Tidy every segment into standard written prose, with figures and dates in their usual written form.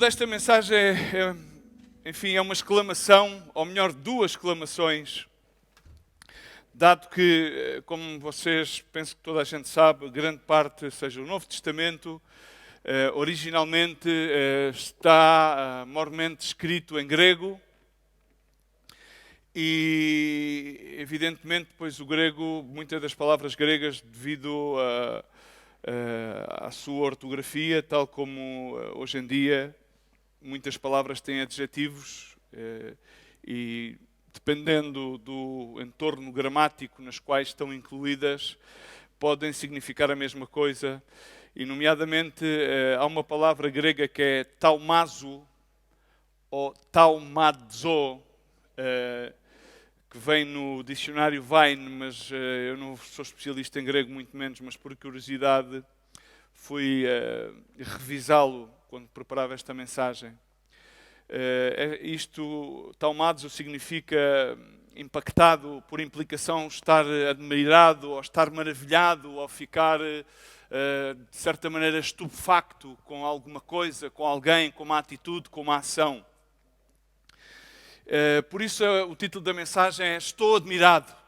desta mensagem enfim, é uma exclamação, ou melhor, duas exclamações, dado que, como vocês, penso que toda a gente sabe, grande parte, seja o Novo Testamento, originalmente está maiormente escrito em grego e, evidentemente, depois o grego, muitas das palavras gregas, devido à sua ortografia, tal como hoje em dia muitas palavras têm adjetivos e, dependendo do entorno gramático nas quais estão incluídas, podem significar a mesma coisa. E, nomeadamente, há uma palavra grega que é taumazo ou taumazo, que vem no dicionário Vine, mas eu não sou especialista em grego, muito menos, mas por curiosidade fui revisá-lo quando preparava esta mensagem. Taumazo significa impactado, por implicação, estar admirado, ou estar maravilhado, ou ficar, de certa maneira, estupefacto com alguma coisa, com alguém, com uma atitude, com uma ação. Por isso o título da mensagem é Estou Admirado.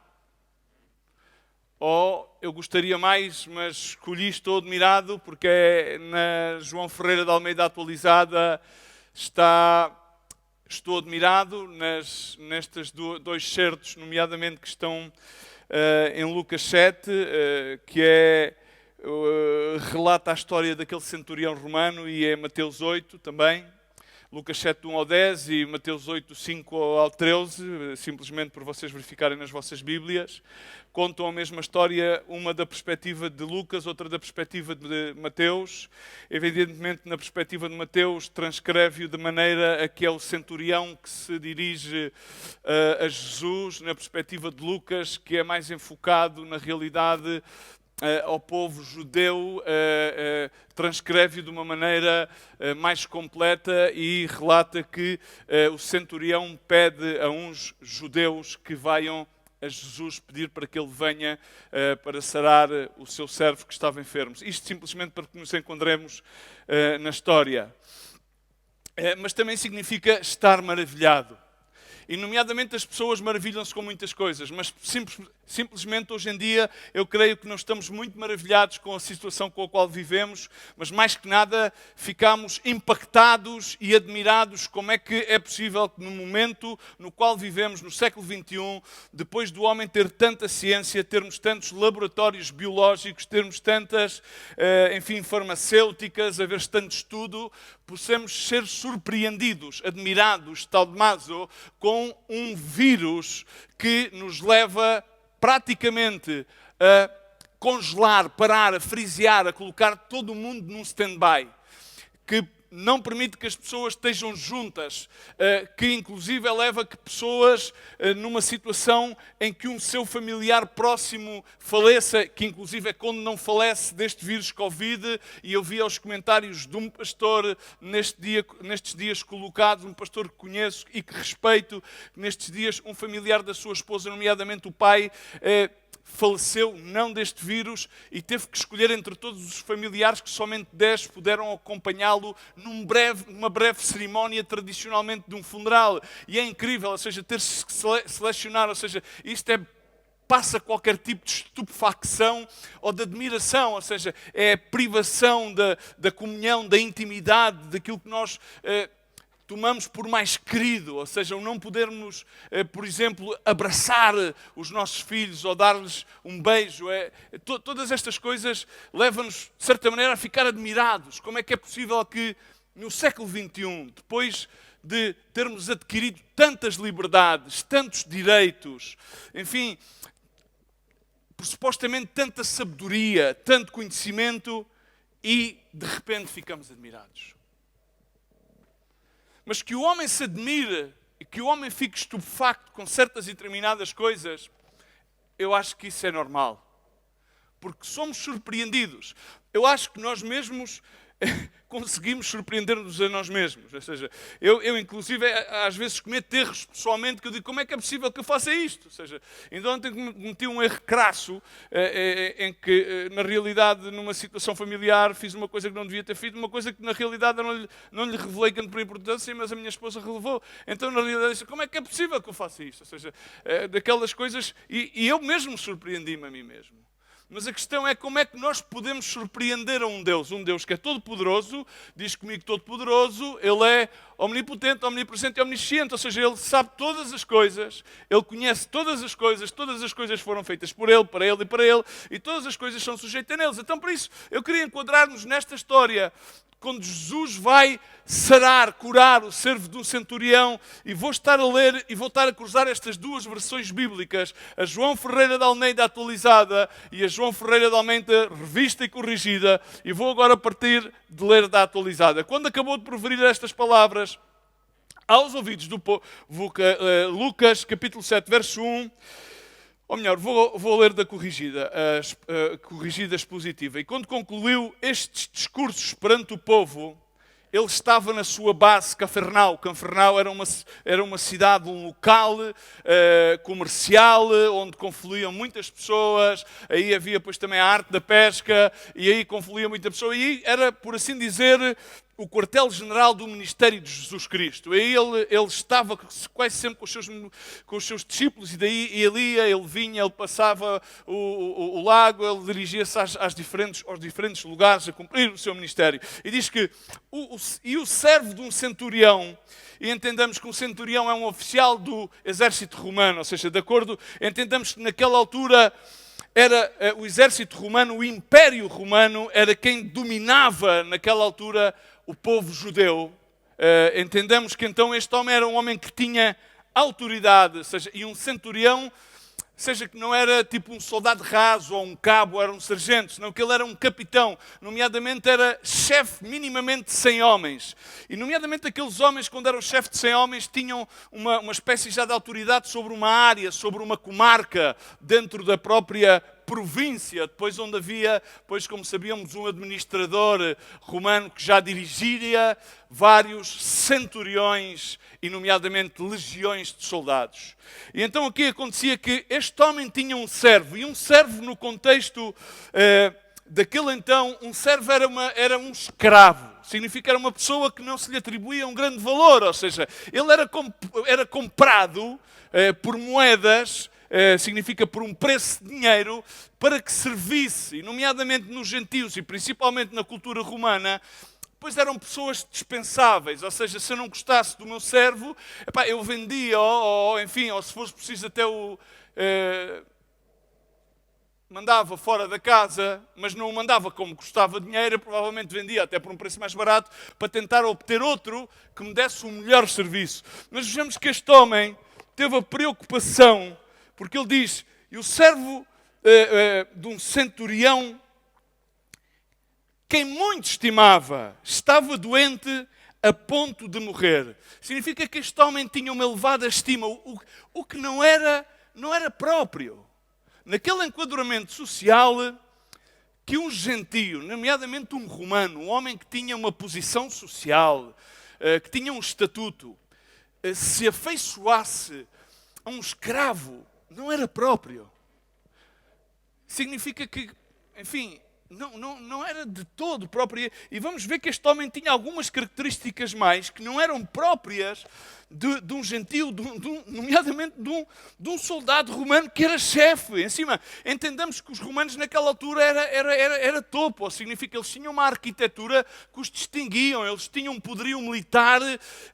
Ou eu gostaria mais, mas escolhi Estou Admirado porque na João Ferreira de Almeida atualizada está Estou Admirado nestes dois certos, nomeadamente que estão em Lucas 7, que relata a história daquele centurião romano, e é Mateus 8 também. Lucas 7, 1 ao 10 e Mateus 8, 5 ao 13, simplesmente por vocês verificarem nas vossas Bíblias. Contam a mesma história, uma da perspectiva de Lucas, outra da perspectiva de Mateus. Evidentemente, na perspectiva de Mateus, transcreve-o de maneira a que é o centurião que se dirige a Jesus. Na perspectiva de Lucas, que é mais enfocado na realidade ao povo judeu, transcreve-o de uma maneira mais completa e relata que o centurião pede a uns judeus que vayam a Jesus pedir para que ele venha para sarar o seu servo que estava enfermo. Isto simplesmente para que nos encontremos na história. Mas também significa estar maravilhado. E, nomeadamente, as pessoas maravilham-se com muitas coisas, mas simplesmente hoje em dia eu creio que não estamos muito maravilhados com a situação com a qual vivemos, mas mais que nada ficamos impactados e admirados como é que é possível que no momento no qual vivemos, no século XXI, depois do homem ter tanta ciência, termos tantos laboratórios biológicos, termos tantas, farmacêuticas, haver tanto estudo, possamos ser surpreendidos, admirados, taumazo, com um vírus que nos leva praticamente a congelar, parar, a frisear, a colocar todo o mundo num stand-by, que não permite que as pessoas estejam juntas, que inclusive leva a que pessoas, numa situação em que um seu familiar próximo faleça, que inclusive é quando não falece deste vírus Covid, e eu vi aos comentários de um pastor nestes dias colocados, um pastor que conheço e que respeito, nestes dias um familiar da sua esposa, nomeadamente o pai, faleceu, não deste vírus, e teve que escolher entre todos os familiares, que somente 10 puderam acompanhá-lo numa breve cerimónia, tradicionalmente de um funeral. E é incrível, ou seja, ter-se que selecionar, ou seja, isto passa qualquer tipo de estupefacção ou de admiração, ou seja, é a privação da comunhão, da intimidade, daquilo que nós tomamos por mais querido, ou seja, o não podermos, por exemplo, abraçar os nossos filhos ou dar-lhes um beijo. Todas estas coisas levam-nos, de certa maneira, a ficar admirados. Como é que é possível que no século XXI, depois de termos adquirido tantas liberdades, tantos direitos, enfim, supostamente tanta sabedoria, tanto conhecimento, e de repente ficamos admirados? Mas que o homem se admire e que o homem fique estupefacto com certas e determinadas coisas, eu acho que isso é normal. Porque somos surpreendidos. Eu acho que nós mesmos conseguimos surpreender-nos a nós mesmos. Ou seja, eu inclusive, às vezes cometo erros pessoalmente que eu digo, como é que é possível que eu faça isto? Ou seja, ainda ontem cometi um erro crasso em que, na realidade, numa situação familiar, fiz uma coisa que não devia ter feito, uma coisa que, na realidade, eu não lhe revelei grande por importância, mas a minha esposa relevou. Então, na realidade, eu disse, como é que é possível que eu faça isto? Ou seja, daquelas coisas, e eu mesmo surpreendi-me a mim mesmo. Mas a questão é como é que nós podemos surpreender a um Deus que é todo-poderoso, diz comigo todo-poderoso, Ele é omnipotente, omnipresente e omnisciente, ou seja, Ele sabe todas as coisas, Ele conhece todas as coisas foram feitas por Ele, para Ele, e todas as coisas são sujeitas a neles. Então, por isso, eu queria enquadrar-nos nesta história, quando Jesus vai sarar, curar o servo de um centurião, e vou estar a ler e vou estar a cruzar estas duas versões bíblicas, a João Ferreira de Almeida atualizada e a João Ferreira de Almeida revista e corrigida, e vou agora partir de ler da atualizada. Quando acabou de proferir estas palavras aos ouvidos do povo, Lucas capítulo 7, verso 1, ou melhor, vou ler da corrigida, a corrigida expositiva. E quando concluiu estes discursos perante o povo, ele estava na sua base, Cafarnau. Cafarnau era uma cidade, um local comercial, onde confluíam muitas pessoas. Aí havia depois também a arte da pesca, e aí confluía muita pessoa. E aí era, por assim dizer, o quartel-general do ministério de Jesus Cristo. Aí ele estava quase sempre com os seus discípulos, e daí ele ia, ele vinha, ele passava o lago, ele dirigia-se aos diferentes lugares a cumprir o seu ministério. E diz que o servo de um centurião, e entendamos que um centurião é um oficial do exército romano, ou seja, entendamos que naquela altura era o exército romano, o império romano, era quem dominava naquela altura o povo judeu. Entendemos que então este homem era um homem que tinha autoridade, e um centurião, seja que não era tipo um soldado raso ou um cabo, era um sargento, senão que ele era um capitão, nomeadamente era chefe minimamente de 100 homens. E nomeadamente aqueles homens, quando eram chefe de 100 homens, tinham uma espécie já de autoridade sobre uma área, sobre uma comarca, dentro da própria província, depois onde havia, pois como sabíamos, um administrador romano que já dirigia vários centuriões e nomeadamente legiões de soldados. E então aqui acontecia que este homem tinha um servo, e um servo no contexto daquele então, um servo era um escravo. Significa que era uma pessoa que não se lhe atribuía um grande valor, ou seja, ele era comprado por moedas, significa por um preço de dinheiro, para que servisse, e nomeadamente nos gentios e principalmente na cultura romana, pois eram pessoas dispensáveis. Ou seja, se eu não gostasse do meu servo, eu vendia, ou se fosse preciso até mandava fora da casa, mas não o mandava como custava dinheiro, eu provavelmente vendia até por um preço mais barato, para tentar obter outro que me desse um melhor serviço. Mas vejamos que este homem teve a preocupação, porque ele diz, e o servo de um centurião, quem muito estimava, estava doente a ponto de morrer. Significa que este homem tinha uma elevada estima, o que não era próprio. Naquele enquadramento social, que um gentio, nomeadamente um romano, um homem que tinha uma posição social, que tinha um estatuto, se afeiçoasse a um escravo, não era próprio. Significa que, enfim, não era de todo próprio. E vamos ver que este homem tinha algumas características mais que não eram próprias de um gentio, nomeadamente de um soldado romano que era chefe. Em cima, entendamos que os romanos naquela altura era topo, ou significa que eles tinham uma arquitetura que os distinguiam, eles tinham um poderio militar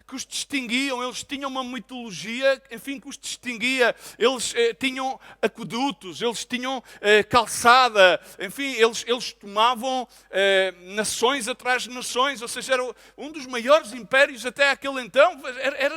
que os distinguiam, eles tinham uma mitologia, enfim, que os distinguia, eles tinham aquedutos, eles tinham calçada, enfim, eles tomavam nações atrás de nações, ou seja, era um dos maiores impérios até aquele então,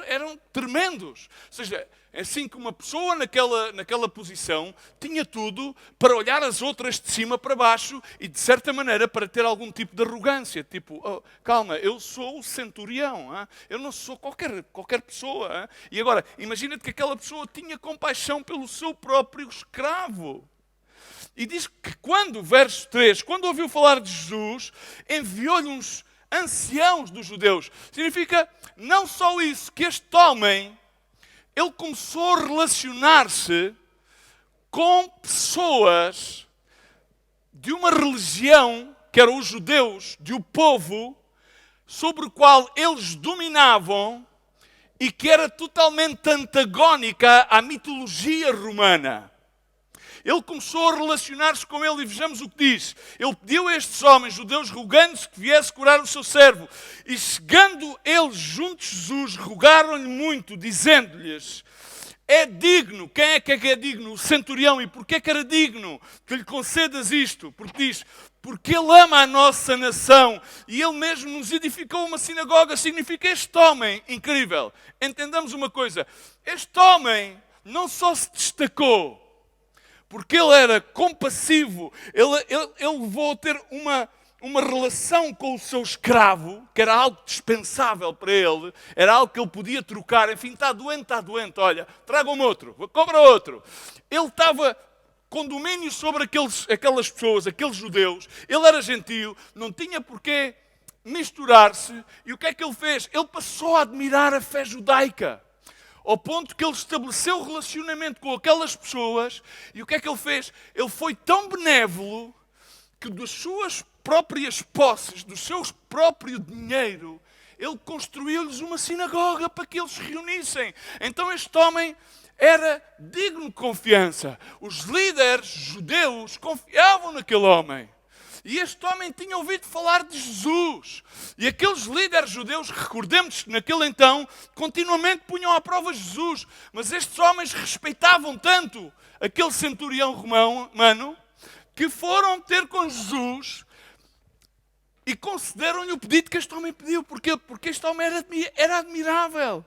eram tremendos. Ou seja, assim que uma pessoa naquela posição tinha tudo para olhar as outras de cima para baixo e, de certa maneira, para ter algum tipo de arrogância. Tipo, calma, eu sou o centurião, eu não sou qualquer pessoa. E agora, imagina-te que aquela pessoa tinha compaixão pelo seu próprio escravo. E diz que quando, verso 3, quando ouviu falar de Jesus, enviou-lhe uns anciãos dos judeus. Significa não só isso, que este homem, ele começou a relacionar-se com pessoas de uma religião, que eram os judeus, de um povo sobre o qual eles dominavam e que era totalmente antagónica à mitologia romana. Ele começou a relacionar-se com ele e vejamos o que diz. Ele pediu a estes homens judeus, rogando-se que viesse curar o seu servo. E chegando eles junto de Jesus, rogaram-lhe muito, dizendo-lhes: é digno, quem é que é digno? O centurião. E porquê que era digno que lhe concedas isto? Porque diz, porque ele ama a nossa nação e ele mesmo nos edificou uma sinagoga. Significa este homem, incrível. Entendamos uma coisa, este homem não só se destacou porque ele era compassivo, ele levou a ter uma relação com o seu escravo, que era algo dispensável para ele, era algo que ele podia trocar. Enfim, está doente, olha, tragam-me outro, compra outro. Ele estava com domínio sobre aquelas pessoas, aqueles judeus, ele era gentio, não tinha porquê misturar-se. E o que é que ele fez? Ele passou a admirar a fé judaica, ao ponto que ele estabeleceu relacionamento com aquelas pessoas. E o que é que ele fez? Ele foi tão benévolo que das suas próprias posses, do seu próprio dinheiro, ele construiu-lhes uma sinagoga para que eles se reunissem. Então este homem era digno de confiança. Os líderes judeus confiavam naquele homem. E este homem tinha ouvido falar de Jesus. E aqueles líderes judeus, recordemos que naquele então, continuamente punham à prova Jesus. Mas estes homens respeitavam tanto aquele centurião romano, que foram ter com Jesus e concederam-lhe o pedido que este homem pediu. Porquê? Porque este homem era admirável.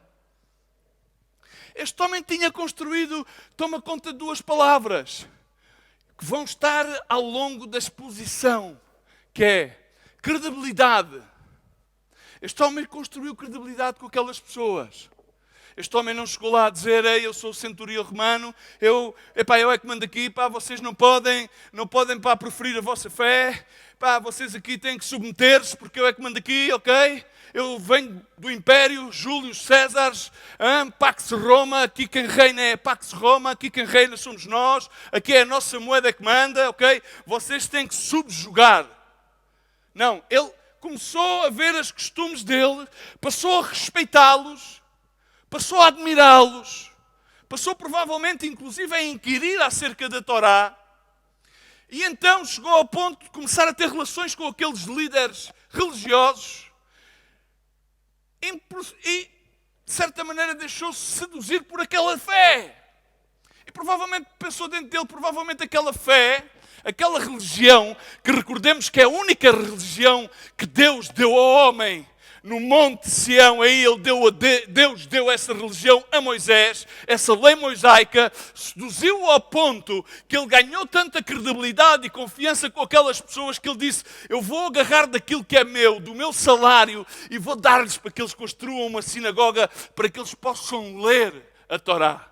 Este homem tinha construído, toma conta de duas palavras que vão estar ao longo da exposição, que é credibilidade. Este homem construiu credibilidade com aquelas pessoas. Este homem não chegou lá a dizer: ei, eu sou o centurião romano, eu é que mando aqui, vocês não podem preferir a vossa fé, vocês aqui têm que submeter-se porque eu é que mando aqui, ok? Eu venho do Império, Júlio César, Pax Roma, aqui quem reina é Pax Roma, aqui quem reina somos nós, aqui é a nossa moeda que manda, ok? Vocês têm que subjugar. Não, ele começou a ver os costumes dele, passou a respeitá-los, passou a admirá-los, passou provavelmente inclusive a inquirir acerca da Torá, e então chegou ao ponto de começar a ter relações com aqueles líderes religiosos e de certa maneira deixou-se seduzir por aquela fé. E provavelmente pensou dentro dele, provavelmente aquela fé, aquela religião, que recordemos que é a única religião que Deus deu ao homem, no Monte de Sião, aí Deus deu essa religião a Moisés, essa lei mosaica, seduziu-o ao ponto que ele ganhou tanta credibilidade e confiança com aquelas pessoas que ele disse: eu vou agarrar daquilo que é meu, do meu salário, e vou dar-lhes para que eles construam uma sinagoga, para que eles possam ler a Torá.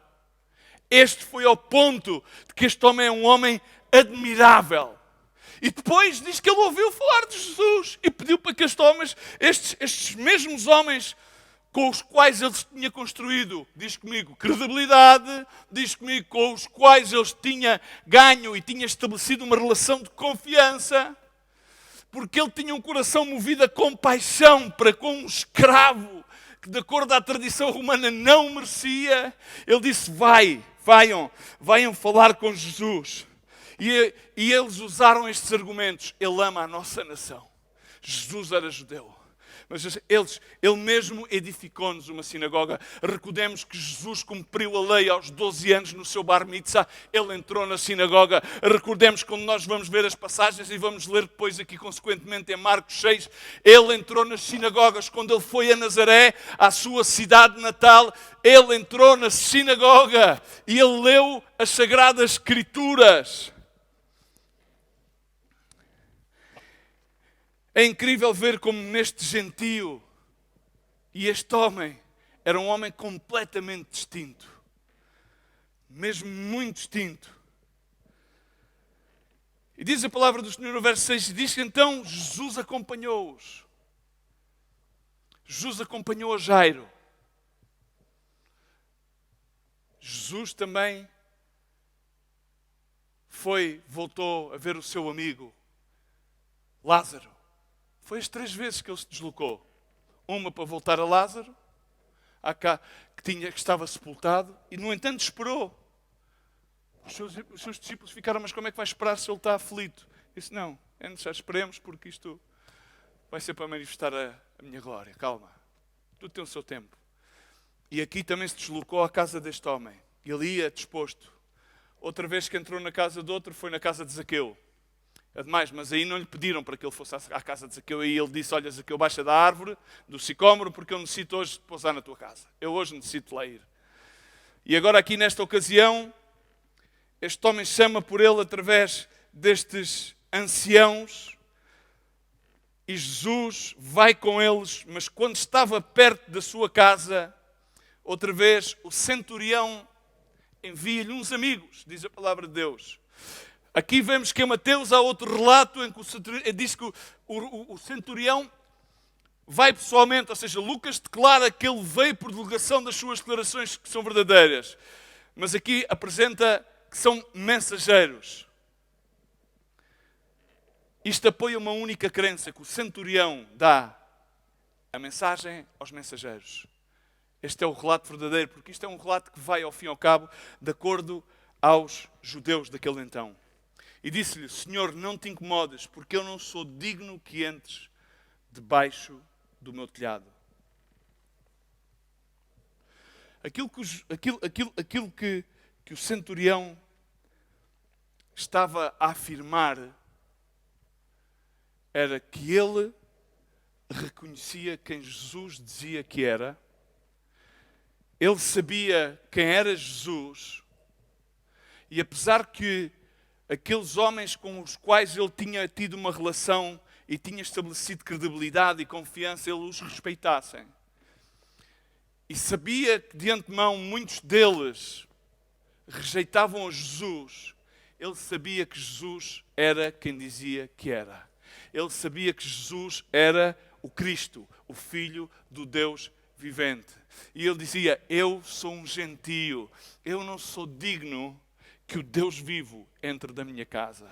Este foi ao ponto de que este homem é um homem admirável. E depois diz que ele ouviu falar de Jesus e pediu para que estes mesmos homens com os quais ele tinha construído, diz comigo, credibilidade, diz comigo, com os quais ele tinha ganho e tinha estabelecido uma relação de confiança, porque ele tinha um coração movido a compaixão para com um escravo que, de acordo à tradição romana, não merecia. Ele disse: venham falar com Jesus. E eles usaram estes argumentos. Ele ama a nossa nação. Jesus era judeu. Mas ele mesmo edificou-nos uma sinagoga. Recordemos que Jesus cumpriu a lei aos 12 anos no seu bar mitzvah. Ele entrou na sinagoga. Recordemos quando nós vamos ver as passagens e vamos ler depois aqui consequentemente em Marcos 6. Ele entrou nas sinagogas quando ele foi a Nazaré, à sua cidade natal. Ele entrou na sinagoga e ele leu as Sagradas Escrituras. É incrível ver como neste gentio, e este homem era um homem completamente distinto, mesmo muito distinto. E diz a palavra do Senhor no verso 6, diz que então Jesus acompanhou-os. Jesus acompanhou a Jairo. Jesus também voltou a ver o seu amigo Lázaro. Foi as 3 vezes que ele se deslocou. Uma para voltar a Lázaro, que estava sepultado, e no entanto esperou. Os seus discípulos ficaram, mas como é que vai esperar se ele está aflito? Disse, não, é necessário, esperemos, porque isto vai ser para manifestar a minha glória. Calma, tudo tem o seu tempo. E aqui também se deslocou à casa deste homem. Ele ia disposto. Outra vez que entrou na casa de outro, foi na casa de Zaqueu. Ademais, mas aí não lhe pediram para que ele fosse à casa de Zaqueu. Aí ele disse, olha Zaqueu, baixa da árvore, do sicômoro, porque eu necessito hoje de pousar na tua casa. Eu hoje necessito lá ir. E agora aqui nesta ocasião, este homem chama por ele através destes anciãos e Jesus vai com eles, mas quando estava perto da sua casa, outra vez o centurião envia-lhe uns amigos, diz a palavra de Deus. Aqui vemos que em Mateus há outro relato em que diz que o centurião vai pessoalmente, ou seja, Lucas declara que ele veio por delegação das suas declarações que são verdadeiras. Mas aqui apresenta que são mensageiros. Isto apoia uma única crença, que o centurião dá a mensagem aos mensageiros. Este é o relato verdadeiro, porque isto é um relato que vai, ao fim e ao cabo, de acordo aos judeus daquele então. E disse-lhe, Senhor, não te incomodes, porque eu não sou digno que entres debaixo do meu telhado. Aquilo que o centurião estava a afirmar era que ele reconhecia quem Jesus dizia que era. Ele sabia quem era Jesus. E apesar que aqueles homens com os quais ele tinha tido uma relação e tinha estabelecido credibilidade e confiança, ele os respeitassem. E sabia que de antemão muitos deles rejeitavam a Jesus. Ele sabia que Jesus era quem dizia que era. Ele sabia que Jesus era o Cristo, o Filho do Deus vivente. E ele dizia, eu sou um gentio, eu não sou digno que o Deus vivo entre da minha casa.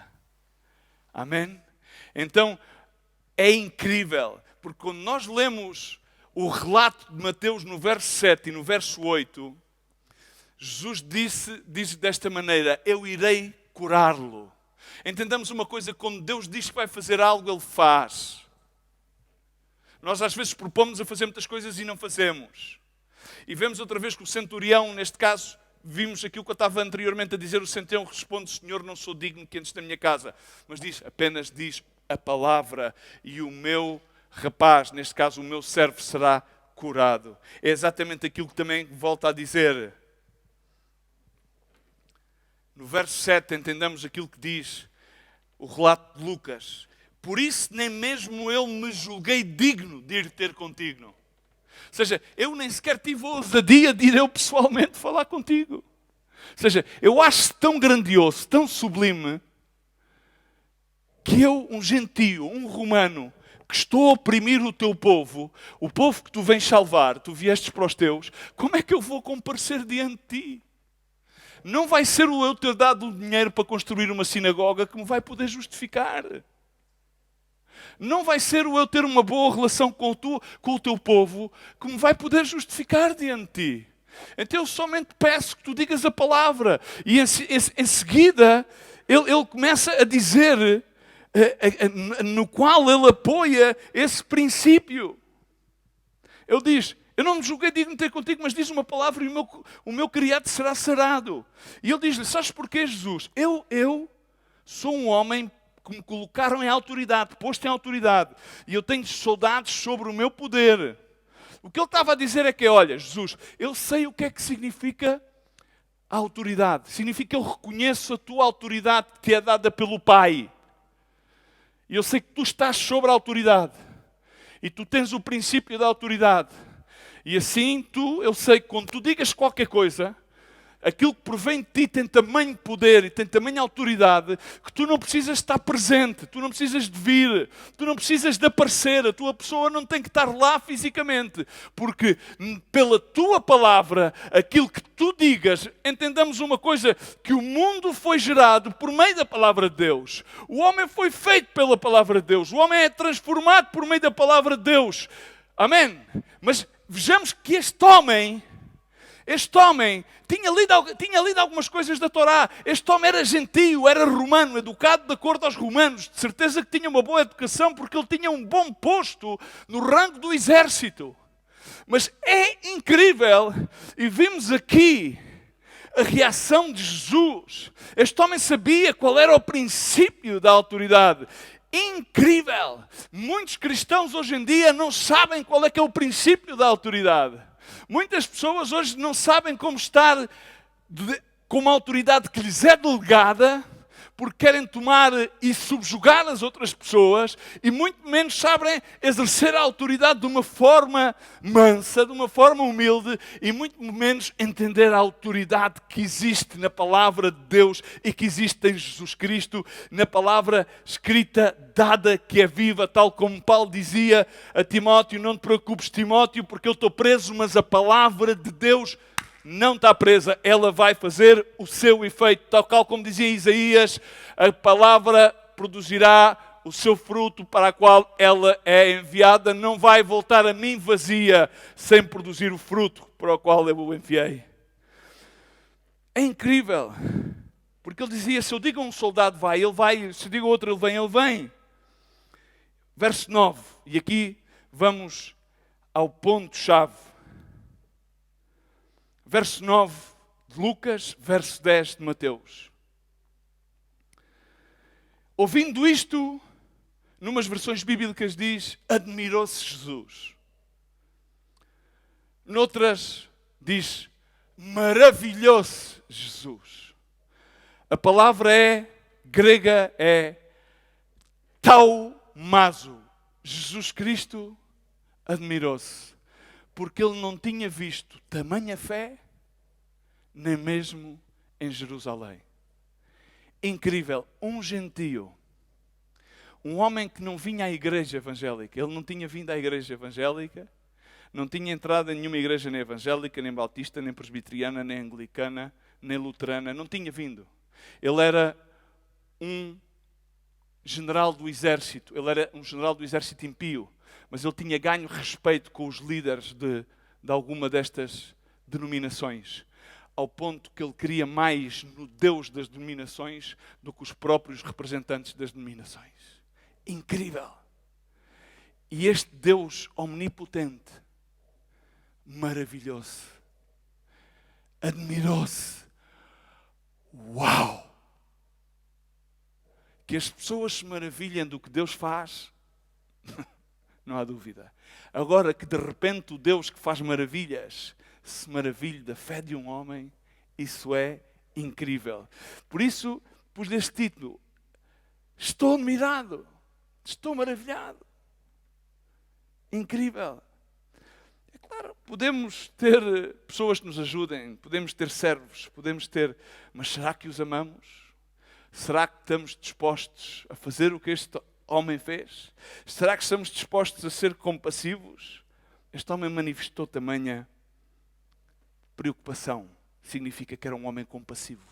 Amém? Então, é incrível, porque quando nós lemos o relato de Mateus no verso 7 e no verso 8, Jesus diz desta maneira, eu irei curá-lo. Entendamos uma coisa, quando Deus diz que vai fazer algo, Ele faz. Nós às vezes propomos a fazer muitas coisas e não fazemos. E vemos outra vez que o centurião, neste caso, vimos aquilo que eu estava anteriormente a dizer, o centurião responde, Senhor, não sou digno que entres na minha casa. Mas apenas diz a palavra e o meu rapaz, neste caso o meu servo, será curado. É exatamente aquilo que também volta a dizer. No verso 7 entendamos aquilo que diz o relato de Lucas. Por isso nem mesmo eu me julguei digno de ir ter contigo. Ou seja, eu nem sequer tive a ousadia de ir eu pessoalmente falar contigo. Ou seja, eu acho tão grandioso, tão sublime, que eu, um gentio, um romano, que estou a oprimir o teu povo, o povo que tu vens salvar, tu viestes para os teus, como é que eu vou comparecer diante de ti? Não vai ser o eu ter dado o dinheiro para construir uma sinagoga que me vai poder justificar. Não vai ser o eu ter uma boa relação com o teu povo que me vai poder justificar diante de ti. Então eu somente peço que tu digas a palavra. E em seguida ele começa a dizer, no qual ele apoia esse princípio. Ele diz, eu não me julguei digno de ter contigo, mas diz uma palavra e o meu criado será sarado. E ele diz-lhe, sabes porquê, Jesus? Eu sou um homem que me colocaram em autoridade, posto em autoridade. E eu tenho soldados sobre o meu poder. O que ele estava a dizer é que, olha, Jesus, eu sei o que é que significa a autoridade. Significa que eu reconheço a tua autoridade que te é dada pelo Pai. E eu sei que tu estás sobre a autoridade. E tu tens o princípio da autoridade. E assim eu sei que quando tu digas qualquer coisa, aquilo que provém de ti tem tamanho poder e tem tamanha autoridade que tu não precisas estar presente, tu não precisas de vir, tu não precisas de aparecer, a tua pessoa não tem que estar lá fisicamente, porque pela tua palavra, aquilo que tu digas, entendamos uma coisa, que o mundo foi gerado por meio da palavra de Deus. O homem foi feito pela palavra de Deus, o homem é transformado por meio da palavra de Deus. Amém? Mas vejamos que este homem tinha lido algumas coisas da Torá. Este homem era gentio, era romano, educado de acordo aos romanos. De certeza que tinha uma boa educação porque ele tinha um bom posto no rango do exército. Mas é incrível, e vimos aqui a reação de Jesus. Este homem sabia qual era o princípio da autoridade. Incrível! Muitos cristãos hoje em dia não sabem qual é que é o princípio da autoridade. Muitas pessoas hoje não sabem como estar com uma autoridade que lhes é delegada, porque querem tomar e subjugar as outras pessoas, e muito menos sabem exercer a autoridade de uma forma mansa, de uma forma humilde, e muito menos entender a autoridade que existe na palavra de Deus e que existe em Jesus Cristo, na palavra escrita, dada, que é viva, tal como Paulo dizia a Timóteo: não te preocupes, Timóteo, porque eu estou preso, mas a palavra de Deus não está presa, ela vai fazer o seu efeito. Tal como dizia Isaías, a palavra produzirá o seu fruto para a qual ela é enviada. Não vai voltar a mim vazia, sem produzir o fruto para o qual eu o enviei. É incrível, porque ele dizia: se eu digo a um soldado vai, ele vai. Se eu digo a outro ele vem, ele vem. Verso 9, e aqui vamos ao ponto-chave. Verso 9 de Lucas, verso 10 de Mateus. Ouvindo isto, numas versões bíblicas diz: admirou-se Jesus. Noutras diz: maravilhou-se Jesus. A palavra grega é taumazo. Jesus Cristo admirou-se, porque ele não tinha visto tamanha fé, nem mesmo em Jerusalém. Incrível, um gentio, um homem que não vinha à igreja evangélica, ele não tinha vindo à igreja evangélica, não tinha entrado em nenhuma igreja nem evangélica, nem batista, nem presbiteriana, nem anglicana, nem luterana, não tinha vindo. Ele era um general do exército, ele era um general do exército impio, mas ele tinha ganho respeito com os líderes de alguma destas denominações, ao ponto que ele queria mais no Deus das denominações do que os próprios representantes das denominações. Incrível! E este Deus omnipotente maravilhou-se, admirou-se. Uau! Que as pessoas se maravilhem do que Deus faz, não há dúvida. Agora que de repente o Deus que faz maravilhas se maravilhe da fé de um homem, isso é incrível. Por isso, pus este título: estou admirado, estou maravilhado. Incrível. É claro, podemos ter pessoas que nos ajudem, podemos ter servos, podemos ter, mas será que os amamos? Será que estamos dispostos a fazer o que este homem fez? Será que estamos dispostos a ser compassivos? Este homem manifestou tamanha preocupação. Significa que era um homem compassivo.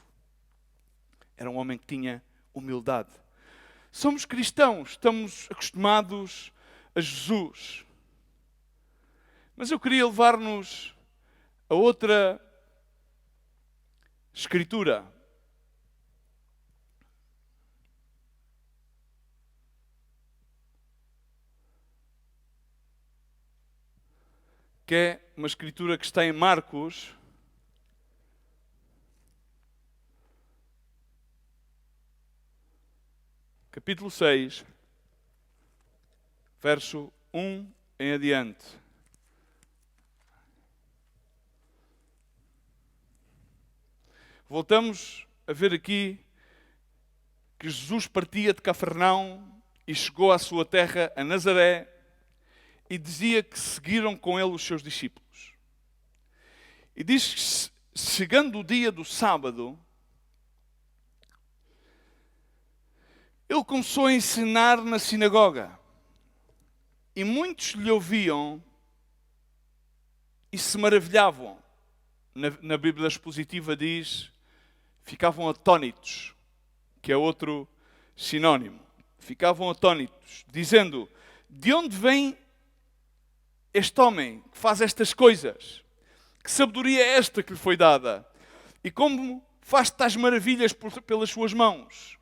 Era um homem que tinha humildade. Somos cristãos, estamos acostumados a Jesus. Mas eu queria levar-nos a outra escritura. Que é uma escritura que está em Marcos, capítulo 6, verso 1 em adiante. Voltamos a ver aqui que Jesus partia de Cafarnaum e chegou à sua terra, a Nazaré, e dizia que seguiram com ele os seus discípulos. E diz chegando o dia do sábado, ele começou a ensinar na sinagoga. E muitos lhe ouviam e se maravilhavam. Na Bíblia Expositiva diz, ficavam atónitos, que é outro sinónimo. Ficavam atónitos, dizendo, de onde vem este homem que faz estas coisas? Que sabedoria é esta que lhe foi dada? E como faz tais maravilhas pelas suas mãos?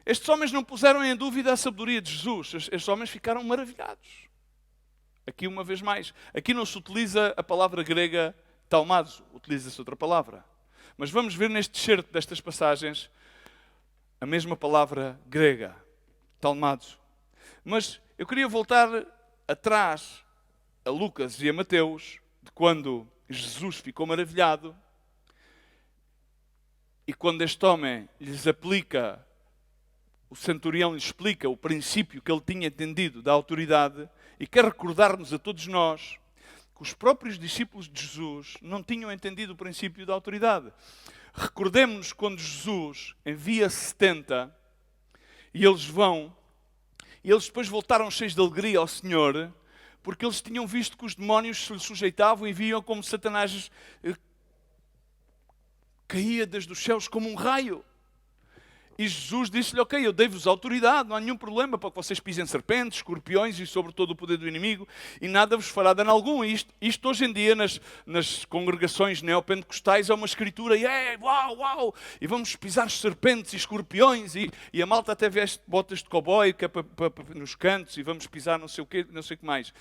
Estes homens não puseram em dúvida a sabedoria de Jesus. Estes homens ficaram maravilhados. Aqui uma vez mais. Aqui não se utiliza a palavra grega talmazo. Utiliza-se outra palavra. Mas vamos ver neste excerto destas passagens a mesma palavra grega. Talmazo. Mas eu queria voltar atrás a Lucas e a Mateus, de quando Jesus ficou maravilhado e quando este homem lhes aplica, o centurião lhe explica o princípio que ele tinha entendido da autoridade e quer recordar-nos a todos nós que os próprios discípulos de Jesus não tinham entendido o princípio da autoridade. Recordemos-nos quando Jesus envia 70 e eles vão, e eles depois voltaram cheios de alegria ao Senhor, porque eles tinham visto que os demónios se lhe sujeitavam e viam como Satanás caía desde os céus como um raio. E Jesus disse-lhe, ok, eu dei-vos autoridade, não há nenhum problema para que vocês pisem serpentes, escorpiões e sobre todo o poder do inimigo e nada vos fará dano algum. Isto hoje em dia nas congregações neopentecostais é uma escritura e uau, e vamos pisar serpentes e escorpiões e a malta até veste botas de cowboy que é nos cantos e vamos pisar não sei o quê, não sei o que mais.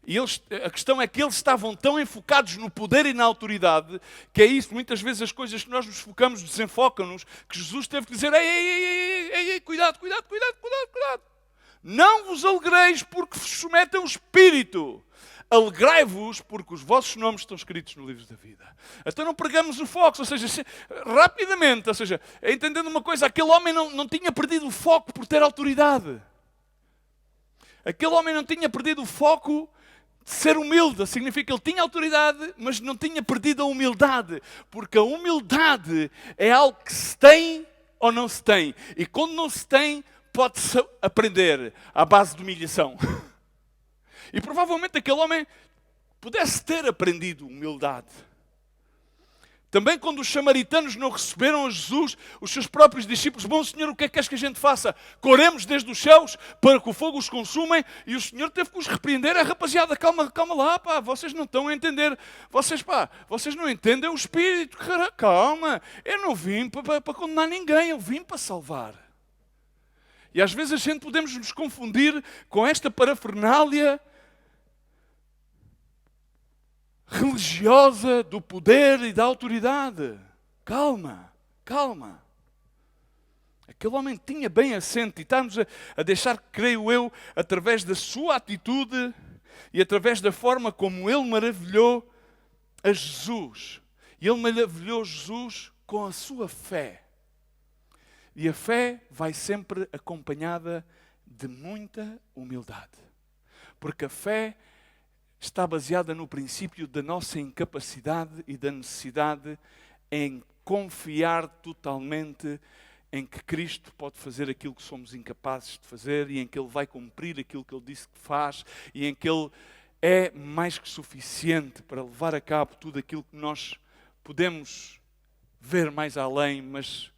E a questão é que eles estavam tão enfocados no poder e na autoridade, que é isso, muitas vezes as coisas que nós nos focamos desenfocam-nos, que Jesus teve que dizer, ei, cuidado. Não vos alegreis porque vos sometem o Espírito. Alegrai-vos porque os vossos nomes estão escritos no livro da vida. Então não pregamos o foco, ou seja, rapidamente, ou seja, entendendo uma coisa, aquele homem não tinha perdido o foco por ter autoridade. Aquele homem não tinha perdido o foco de ser humilde, significa que ele tinha autoridade, mas não tinha perdido a humildade, porque a humildade é algo que se tem ou não se tem, e quando não se tem, pode-se aprender à base de humilhação. E provavelmente aquele homem pudesse ter aprendido humildade. Também quando os samaritanos não receberam a Jesus, os seus próprios discípulos, bom Senhor, o que é que queres que a gente faça? Corremos desde os céus para que o fogo os consumem, e o Senhor teve que os repreender. Rapaziada, calma lá, pá, vocês não estão a entender. Vocês não entendem o Espírito. Calma, eu não vim para condenar ninguém, eu vim para salvar. E às vezes a gente podemos nos confundir com esta parafernália religiosa do poder e da autoridade. Calma. Aquele homem tinha bem assento e está-nos a deixar, creio eu, através da sua atitude e através da forma como ele maravilhou a Jesus. E ele maravilhou Jesus com a sua fé. E a fé vai sempre acompanhada de muita humildade. Porque a fé está baseada no princípio da nossa incapacidade e da necessidade em confiar totalmente em que Cristo pode fazer aquilo que somos incapazes de fazer e em que Ele vai cumprir aquilo que Ele disse que faz e em que Ele é mais que suficiente para levar a cabo tudo aquilo que nós podemos ver mais além, mas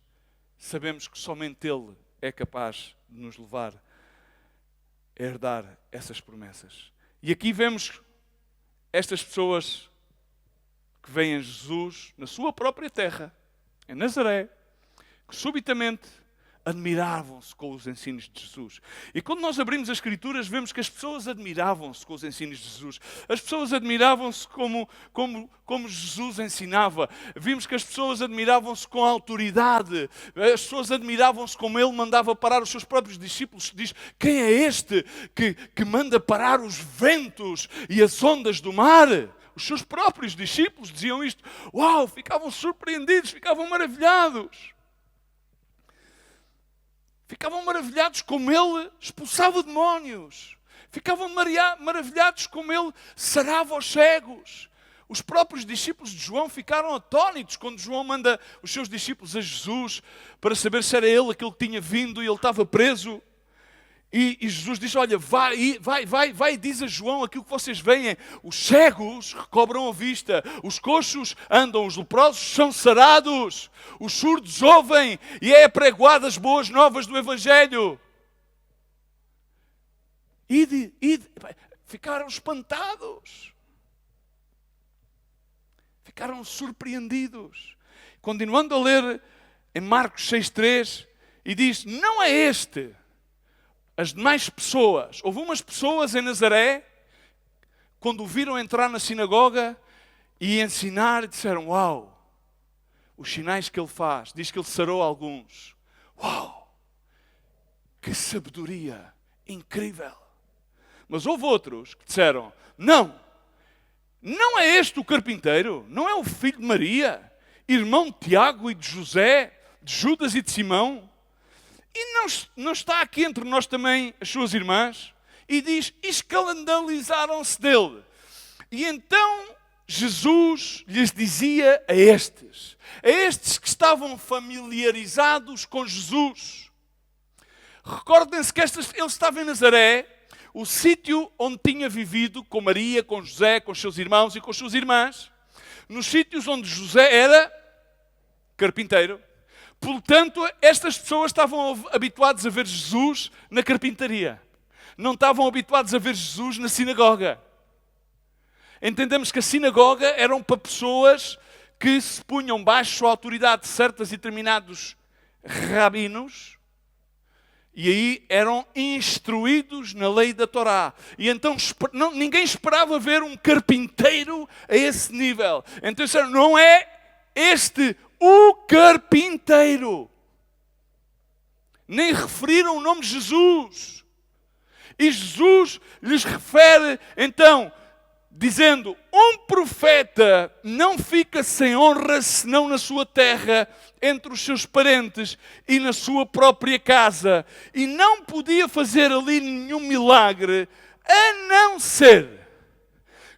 sabemos que somente Ele é capaz de nos levar a herdar essas promessas. E aqui vemos estas pessoas que veem a Jesus na sua própria terra, em Nazaré, que subitamente admiravam-se com os ensinos de Jesus. E quando nós abrimos as Escrituras, vemos que as pessoas admiravam-se com os ensinos de Jesus. As pessoas admiravam-se como Jesus ensinava. Vimos que as pessoas admiravam-se com a autoridade. As pessoas admiravam-se como Ele mandava parar os seus próprios discípulos. Diz, quem é este que manda parar os ventos e as ondas do mar? Os seus próprios discípulos diziam isto. Uau, ficavam surpreendidos, ficavam maravilhados. Ficavam maravilhados como Ele expulsava demónios. Ficavam maravilhados como Ele sarava os cegos. Os próprios discípulos de João ficaram atónitos quando João manda os seus discípulos a Jesus para saber se era ele aquele que tinha vindo e ele estava preso. E Jesus diz, olha, vai, diz a João aquilo que vocês veem. Os cegos recobram a vista, os coxos andam, os leprosos são sarados, os surdos ouvem e é apregoado as boas novas do Evangelho. Ficaram espantados. Ficaram surpreendidos. Continuando a ler em Marcos 6,3, e diz, não é este. As demais pessoas, houve umas pessoas em Nazaré, quando o viram entrar na sinagoga e ensinar, disseram, uau, os sinais que ele faz, diz que ele sarou alguns. Uau, que sabedoria, incrível. Mas houve outros que disseram, não é este o carpinteiro? Não é o filho de Maria, irmão de Tiago e de José, de Judas e de Simão? E não está aqui entre nós também as suas irmãs? E diz, escandalizaram-se dele. E então Jesus lhes dizia a estes que estavam familiarizados com Jesus. Recordem-se que ele estava em Nazaré, o sítio onde tinha vivido com Maria, com José, com os seus irmãos e com as suas irmãs. Nos sítios onde José era carpinteiro. Portanto, estas pessoas estavam habituadas a ver Jesus na carpintaria. Não estavam habituados a ver Jesus na sinagoga. Entendemos que a sinagoga eram para pessoas que se punham baixo a autoridade de certos e determinados rabinos e aí eram instruídos na lei da Torá. E então ninguém esperava ver um carpinteiro a esse nível. Então disseram, não é este o carpinteiro. Nem referiram o nome de Jesus. E Jesus lhes refere, então, dizendo, um profeta não fica sem honra senão na sua terra, entre os seus parentes e na sua própria casa. E não podia fazer ali nenhum milagre, a não ser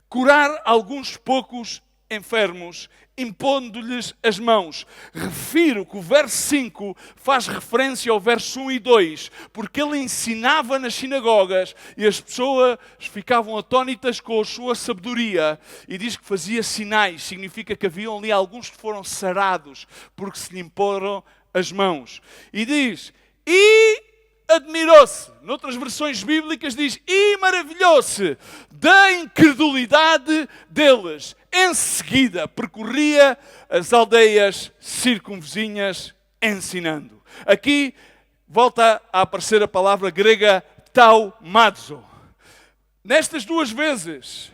curar alguns poucos enfermos, impondo-lhes as mãos. Refiro que o verso 5 faz referência ao verso 1 e 2, porque ele ensinava nas sinagogas e as pessoas ficavam atónitas com a sua sabedoria. E diz que fazia sinais, significa que haviam ali alguns que foram sarados, porque se lhe imporam as mãos. E diz, e admirou-se, noutras versões bíblicas diz, e maravilhou-se da incredulidade deles. Em seguida, percorria as aldeias circunvizinhas ensinando. Aqui volta a aparecer a palavra grega taumazo. Nestas duas vezes,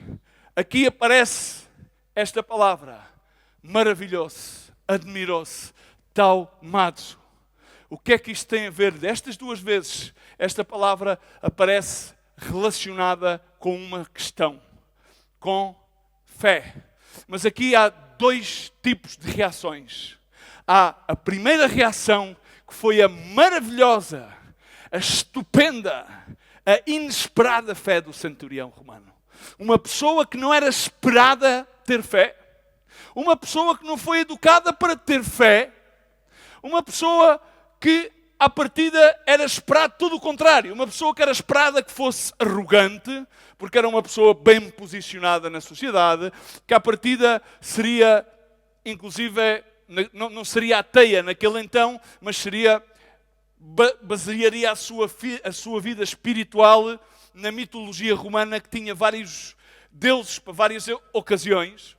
aqui aparece esta palavra. Maravilhou-se, admirou-se, taumazo. O que é que isto tem a ver? Destas duas vezes, esta palavra aparece relacionada com uma questão, com fé. Mas aqui há dois tipos de reações. Há a primeira reação, que foi a maravilhosa, a estupenda, a inesperada fé do centurião romano. Uma pessoa que não era esperada ter fé. Uma pessoa que não foi educada para ter fé. Uma pessoa que à partida era esperado tudo o contrário. Uma pessoa que era esperada que fosse arrogante, porque era uma pessoa bem posicionada na sociedade, que à partida seria, inclusive, não seria ateia naquele então, mas seria, basearia a sua vida espiritual na mitologia romana, que tinha vários deuses para várias ocasiões.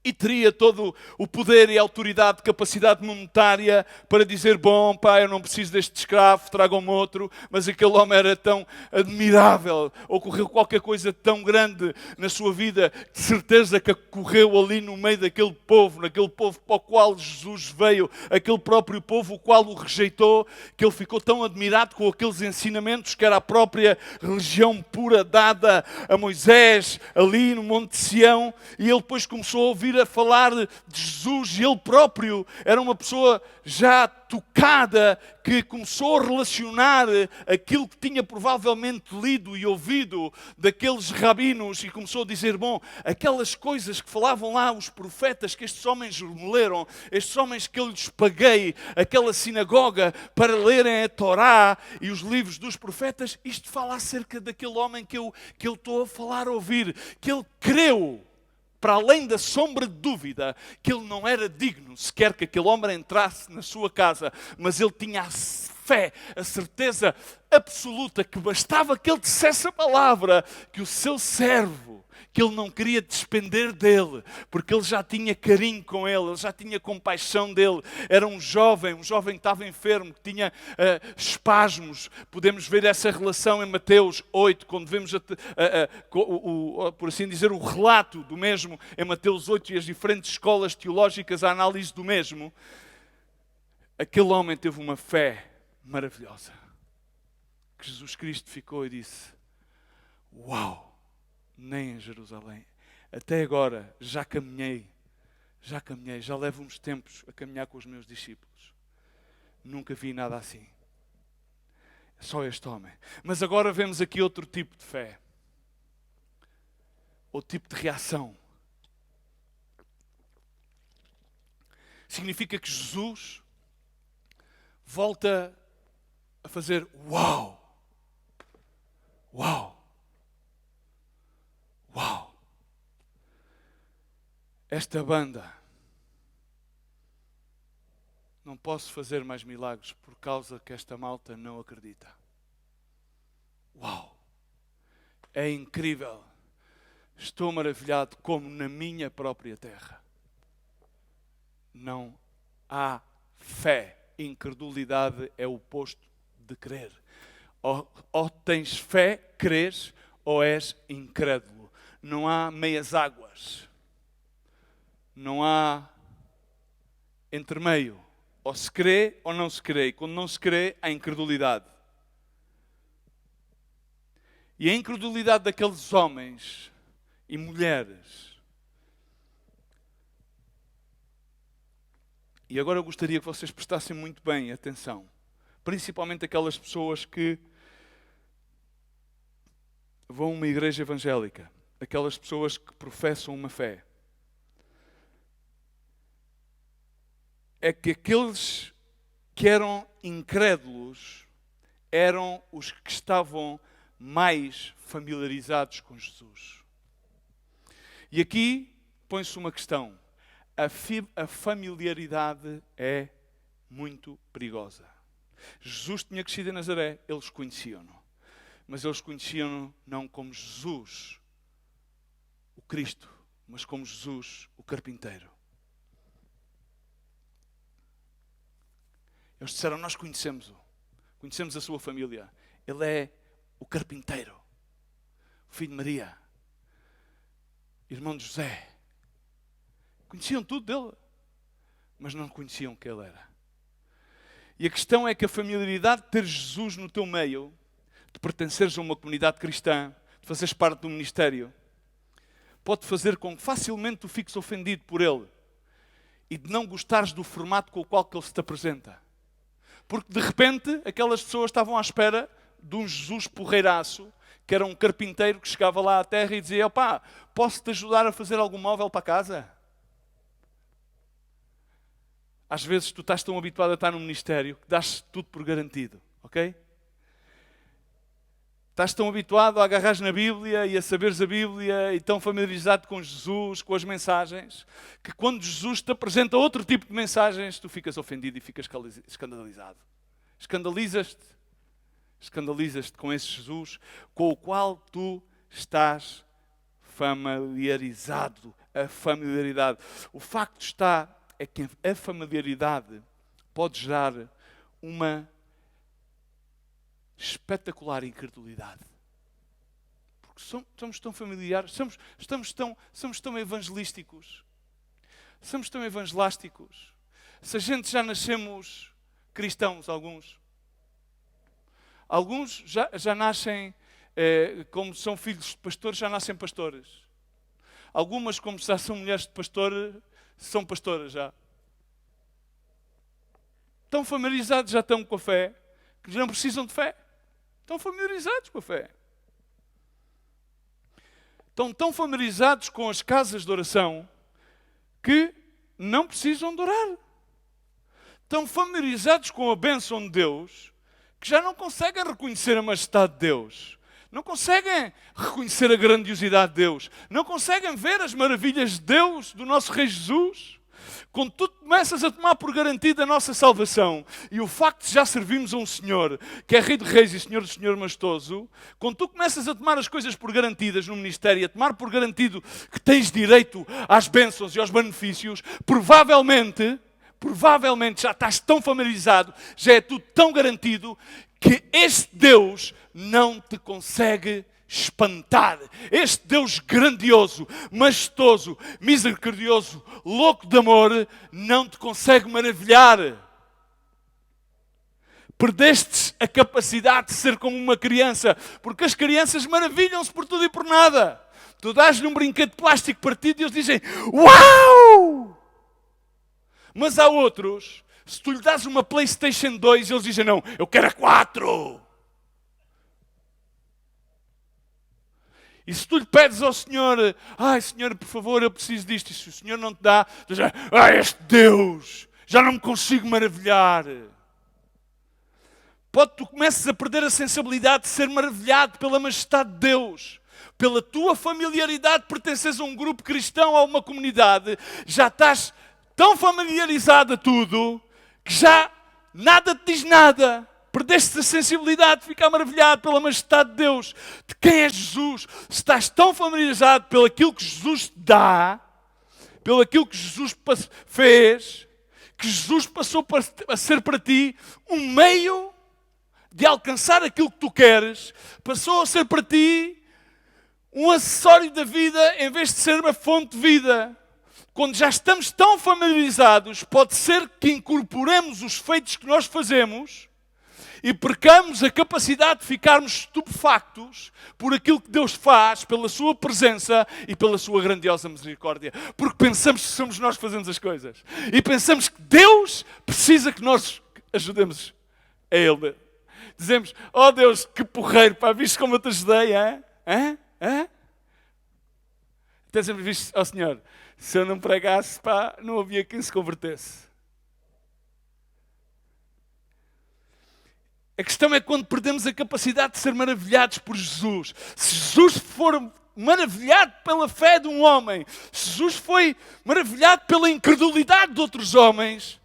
E teria todo o poder e a autoridade, capacidade monetária para dizer, bom, pá, eu não preciso deste escravo, tragam-me outro. Mas aquele homem era tão admirável, ocorreu qualquer coisa tão grande na sua vida, de certeza que ocorreu ali no meio daquele povo, naquele povo para o qual Jesus veio, aquele próprio povo o qual o rejeitou, que ele ficou tão admirado com aqueles ensinamentos que era a própria religião pura dada a Moisés, ali no Monte de Sião, e ele depois começou a ouvir ouvir a falar de Jesus e ele próprio era uma pessoa já tocada, que começou a relacionar aquilo que tinha provavelmente lido e ouvido daqueles rabinos e começou a dizer, bom, aquelas coisas que falavam lá os profetas que estes homens me leram, estes homens que eu lhes paguei aquela sinagoga para lerem a Torá e os livros dos profetas, isto fala acerca daquele homem que eu estou a falar, a ouvir, que ele creu, para além da sombra de dúvida, que ele não era digno sequer que aquele homem entrasse na sua casa, mas ele tinha a fé, a certeza absoluta que bastava que ele dissesse a palavra, que o seu servo, que ele não queria despender dele, porque ele já tinha carinho com ele já tinha compaixão dele. Era um jovem que estava enfermo, que tinha espasmos. Podemos ver essa relação em Mateus 8, quando vemos, por assim dizer, o relato do mesmo em Mateus 8 e as diferentes escolas teológicas, a análise do mesmo. Aquele homem teve uma fé maravilhosa, que Jesus Cristo ficou e disse, uau! Nem em Jerusalém. Até agora já caminhei, já levo uns tempos a caminhar com os meus discípulos. Nunca vi nada assim. É só este homem. Mas agora vemos aqui outro tipo de fé. Outro tipo de reação. Significa que Jesus volta a fazer uau! Uau! Uau! Esta banda, não posso fazer mais milagres por causa que esta malta não acredita. Uau! É incrível. Estou maravilhado como na minha própria terra não há fé. Incredulidade é o oposto de crer. Ou tens fé, crês, ou és incrédulo. Não há meias águas. Não há entremeio. Ou se crê ou não se crê. E quando não se crê, há incredulidade. E a incredulidade daqueles homens e mulheres. E agora eu gostaria que vocês prestassem muito bem atenção. Principalmente aquelas pessoas que vão a uma igreja evangélica. Aquelas pessoas que professam uma fé. É que aqueles que eram incrédulos eram os que estavam mais familiarizados com Jesus. E aqui põe-se uma questão. A familiaridade é muito perigosa. Jesus tinha crescido em Nazaré, eles conheciam-no. Mas eles conheciam-no não como Jesus, o Cristo, mas como Jesus, o carpinteiro. Eles disseram, nós conhecemos-o. Conhecemos a sua família. Ele é o carpinteiro, o filho de Maria, irmão de José. Conheciam tudo dele, mas não conheciam quem ele era. E a questão é que a familiaridade de ter Jesus no teu meio, de pertenceres a uma comunidade cristã, de fazeres parte do ministério, pode fazer com que facilmente tu fiques ofendido por ele e de não gostares do formato com o qual ele se te apresenta. Porque de repente aquelas pessoas estavam à espera de um Jesus porreiraço, que era um carpinteiro que chegava lá à terra e dizia, opá, posso-te ajudar a fazer algum móvel para casa? Às vezes tu estás tão habituado a estar no ministério que dás tudo por garantido, ok? Estás tão habituado a agarrares na Bíblia e a saberes a Bíblia e tão familiarizado com Jesus, com as mensagens, que quando Jesus te apresenta outro tipo de mensagens, tu ficas ofendido e ficas escandalizado. Escandalizas-te com esse Jesus com o qual tu estás familiarizado. A familiaridade. O facto está é que a familiaridade pode gerar uma espetacular incredulidade. Porque somos tão familiares, somos tão evangelísticos. Somos tão evangelásticos. Se a gente já nascemos cristãos, alguns já nascem, como são filhos de pastores, já nascem pastores. Algumas, como já são mulheres de pastor, são pastoras já. Estão familiarizados, já estão com a fé, que não precisam de fé. Estão familiarizados com a fé. Estão tão familiarizados com as casas de oração que não precisam de orar. Estão familiarizados com a bênção de Deus que já não conseguem reconhecer a majestade de Deus. Não conseguem reconhecer a grandiosidade de Deus. Não conseguem ver as maravilhas de Deus, do nosso Rei Jesus. Quando tu começas a tomar por garantida a nossa salvação e o facto de já servirmos a um Senhor que é Rei de Reis e Senhor do Senhor majestoso, quando tu começas a tomar as coisas por garantidas no ministério, a tomar por garantido que tens direito às bênçãos e aos benefícios, provavelmente já estás tão familiarizado, já é tudo tão garantido, que este Deus não te consegue espantar. Este Deus grandioso, majestoso, misericordioso, louco de amor, não te consegue maravilhar. Perdestes a capacidade de ser como uma criança, porque as crianças maravilham-se por tudo e por nada. Tu dás-lhe um brinquedo de plástico partido e eles dizem: uau! Mas há outros, se tu lhe dás uma PlayStation 2, eles dizem: não, eu quero a 4. E se tu lhe pedes ao Senhor: ai Senhor, por favor, eu preciso disto, e se o Senhor não te dá, tu dizes: este Deus, já não me consigo maravilhar. Tu começas a perder a sensibilidade de ser maravilhado pela majestade de Deus. Pela tua familiaridade de pertenceres a um grupo cristão, a uma comunidade, já estás tão familiarizado a tudo que já nada te diz nada. Perdeste a sensibilidade de ficar maravilhado pela majestade de Deus, de quem é Jesus. Estás tão familiarizado pelo aquilo que Jesus te dá, pelo aquilo que Jesus fez, que Jesus passou a ser para ti um meio de alcançar aquilo que tu queres, passou a ser para ti um acessório da vida em vez de ser uma fonte de vida. Quando já estamos tão familiarizados, pode ser que incorporemos os feitos que nós fazemos e percamos a capacidade de ficarmos estupefactos por aquilo que Deus faz, pela sua presença e pela sua grandiosa misericórdia. Porque pensamos que somos nós que fazemos as coisas. E pensamos que Deus precisa que nós ajudemos a Ele. Dizemos: oh Deus, que porreiro, pá, viste como eu te ajudei, hein? Até sempre viste: ó Senhor, se eu não pregasse, pá, não havia quem se convertesse. A questão é quando perdemos a capacidade de ser maravilhados por Jesus. Se Jesus for maravilhado pela fé de um homem, se Jesus foi maravilhado pela incredulidade de outros homens,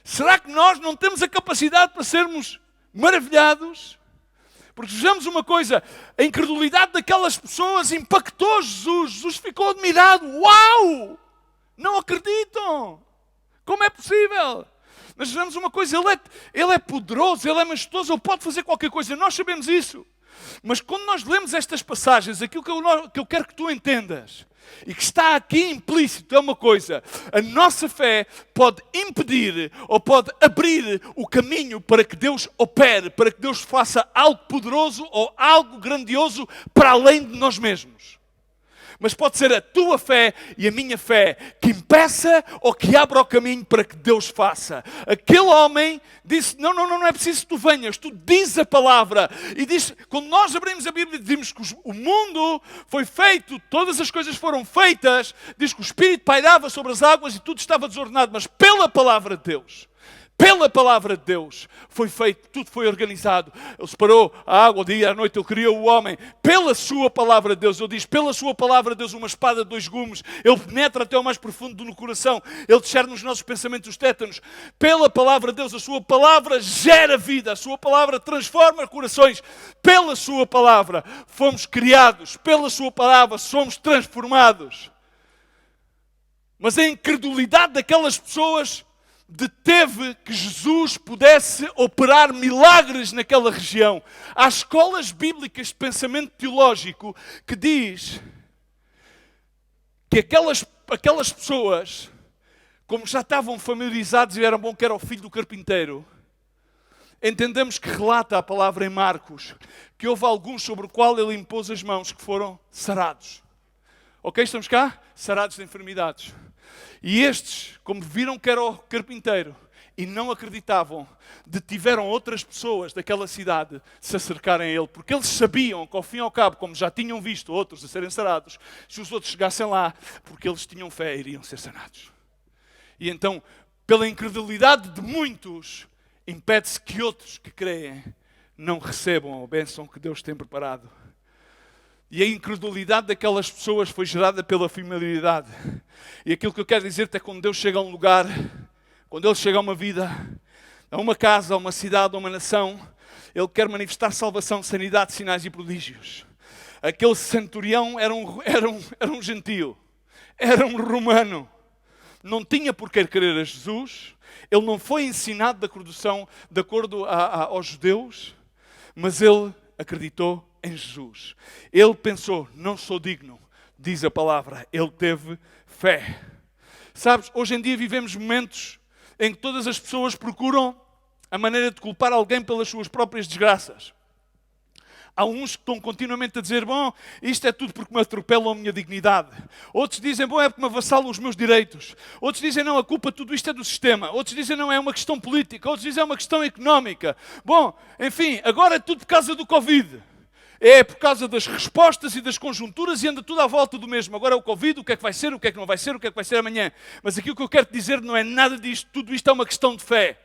será que nós não temos a capacidade para sermos maravilhados? Porque vejamos uma coisa, a incredulidade daquelas pessoas impactou Jesus. Jesus ficou admirado. Uau! Não acreditam! Como é possível? Mas vejamos uma coisa, ele é poderoso, Ele é majestoso, Ele pode fazer qualquer coisa, nós sabemos isso. Mas quando nós lemos estas passagens, aquilo que eu quero que tu entendas, e que está aqui implícito, é uma coisa: a nossa fé pode impedir ou pode abrir o caminho para que Deus opere, para que Deus faça algo poderoso ou algo grandioso para além de nós mesmos. Mas pode ser a tua fé e a minha fé que impeça ou que abra o caminho para que Deus faça. Aquele homem disse: não é preciso que tu venhas, tu dizes a palavra. E diz, quando nós abrimos a Bíblia e dizemos que o mundo foi feito, todas as coisas foram feitas, diz que o Espírito pairava sobre as águas e tudo estava desordenado, mas pela palavra de Deus. Pela palavra de Deus foi feito, tudo foi organizado. Ele separou a água, o dia, a noite, Ele criou o homem. Pela sua palavra de Deus, Ele diz: pela sua palavra de Deus, uma espada de 2 gumes. Ele penetra até o mais profundo do coração. Ele discerne nos nossos pensamentos os tétanos. Pela palavra de Deus, a sua palavra gera vida. A sua palavra transforma corações. Pela sua palavra fomos criados. Pela sua palavra somos transformados. Mas a incredulidade daquelas pessoas deteve que Jesus pudesse operar milagres naquela região. Há escolas bíblicas de pensamento teológico que diz que aquelas pessoas, como já estavam familiarizados e eram bom que era o filho do carpinteiro, entendemos que relata a palavra em Marcos que houve alguns sobre o qual ele impôs as mãos que foram sarados. Ok, estamos cá? Sarados de enfermidades. E estes, como viram que era o carpinteiro e não acreditavam, detiveram outras pessoas daquela cidade se acercarem a ele, porque eles sabiam que ao fim e ao cabo, como já tinham visto outros a serem sarados, se os outros chegassem lá, porque eles tinham fé, iriam ser sanados. E então, pela incredulidade de muitos, impede-se que outros que creem não recebam a bênção que Deus tem preparado. E a incredulidade daquelas pessoas foi gerada pela familiaridade. E aquilo que eu quero dizer-te é que quando Deus chega a um lugar, quando Ele chega a uma vida, a uma casa, a uma cidade, a uma nação, Ele quer manifestar salvação, sanidade, sinais e prodígios. Aquele centurião era um gentio, era um romano. Não tinha por que crer a Jesus. Ele não foi ensinado da cordução de acordo aos judeus, mas ele acreditou em Jesus. Ele pensou, não sou digno, diz a palavra. Ele teve fé. Sabes, hoje em dia vivemos momentos em que todas as pessoas procuram a maneira de culpar alguém pelas suas próprias desgraças. Há uns que estão continuamente a dizer, bom, isto é tudo porque me atropelam a minha dignidade. Outros dizem, bom, é porque me avassalam os meus direitos. Outros dizem, não, a culpa de tudo isto é do sistema. Outros dizem, não, é uma questão política. Outros dizem, é uma questão económica. Bom, enfim, agora é tudo por causa do Covid. É por causa das respostas e das conjunturas e anda tudo à volta do mesmo. Agora é o Covid, o que é que vai ser, o que é que não vai ser, o que é que vai ser amanhã. Mas aquilo que eu quero te dizer não é nada disto. Tudo isto é uma questão de fé.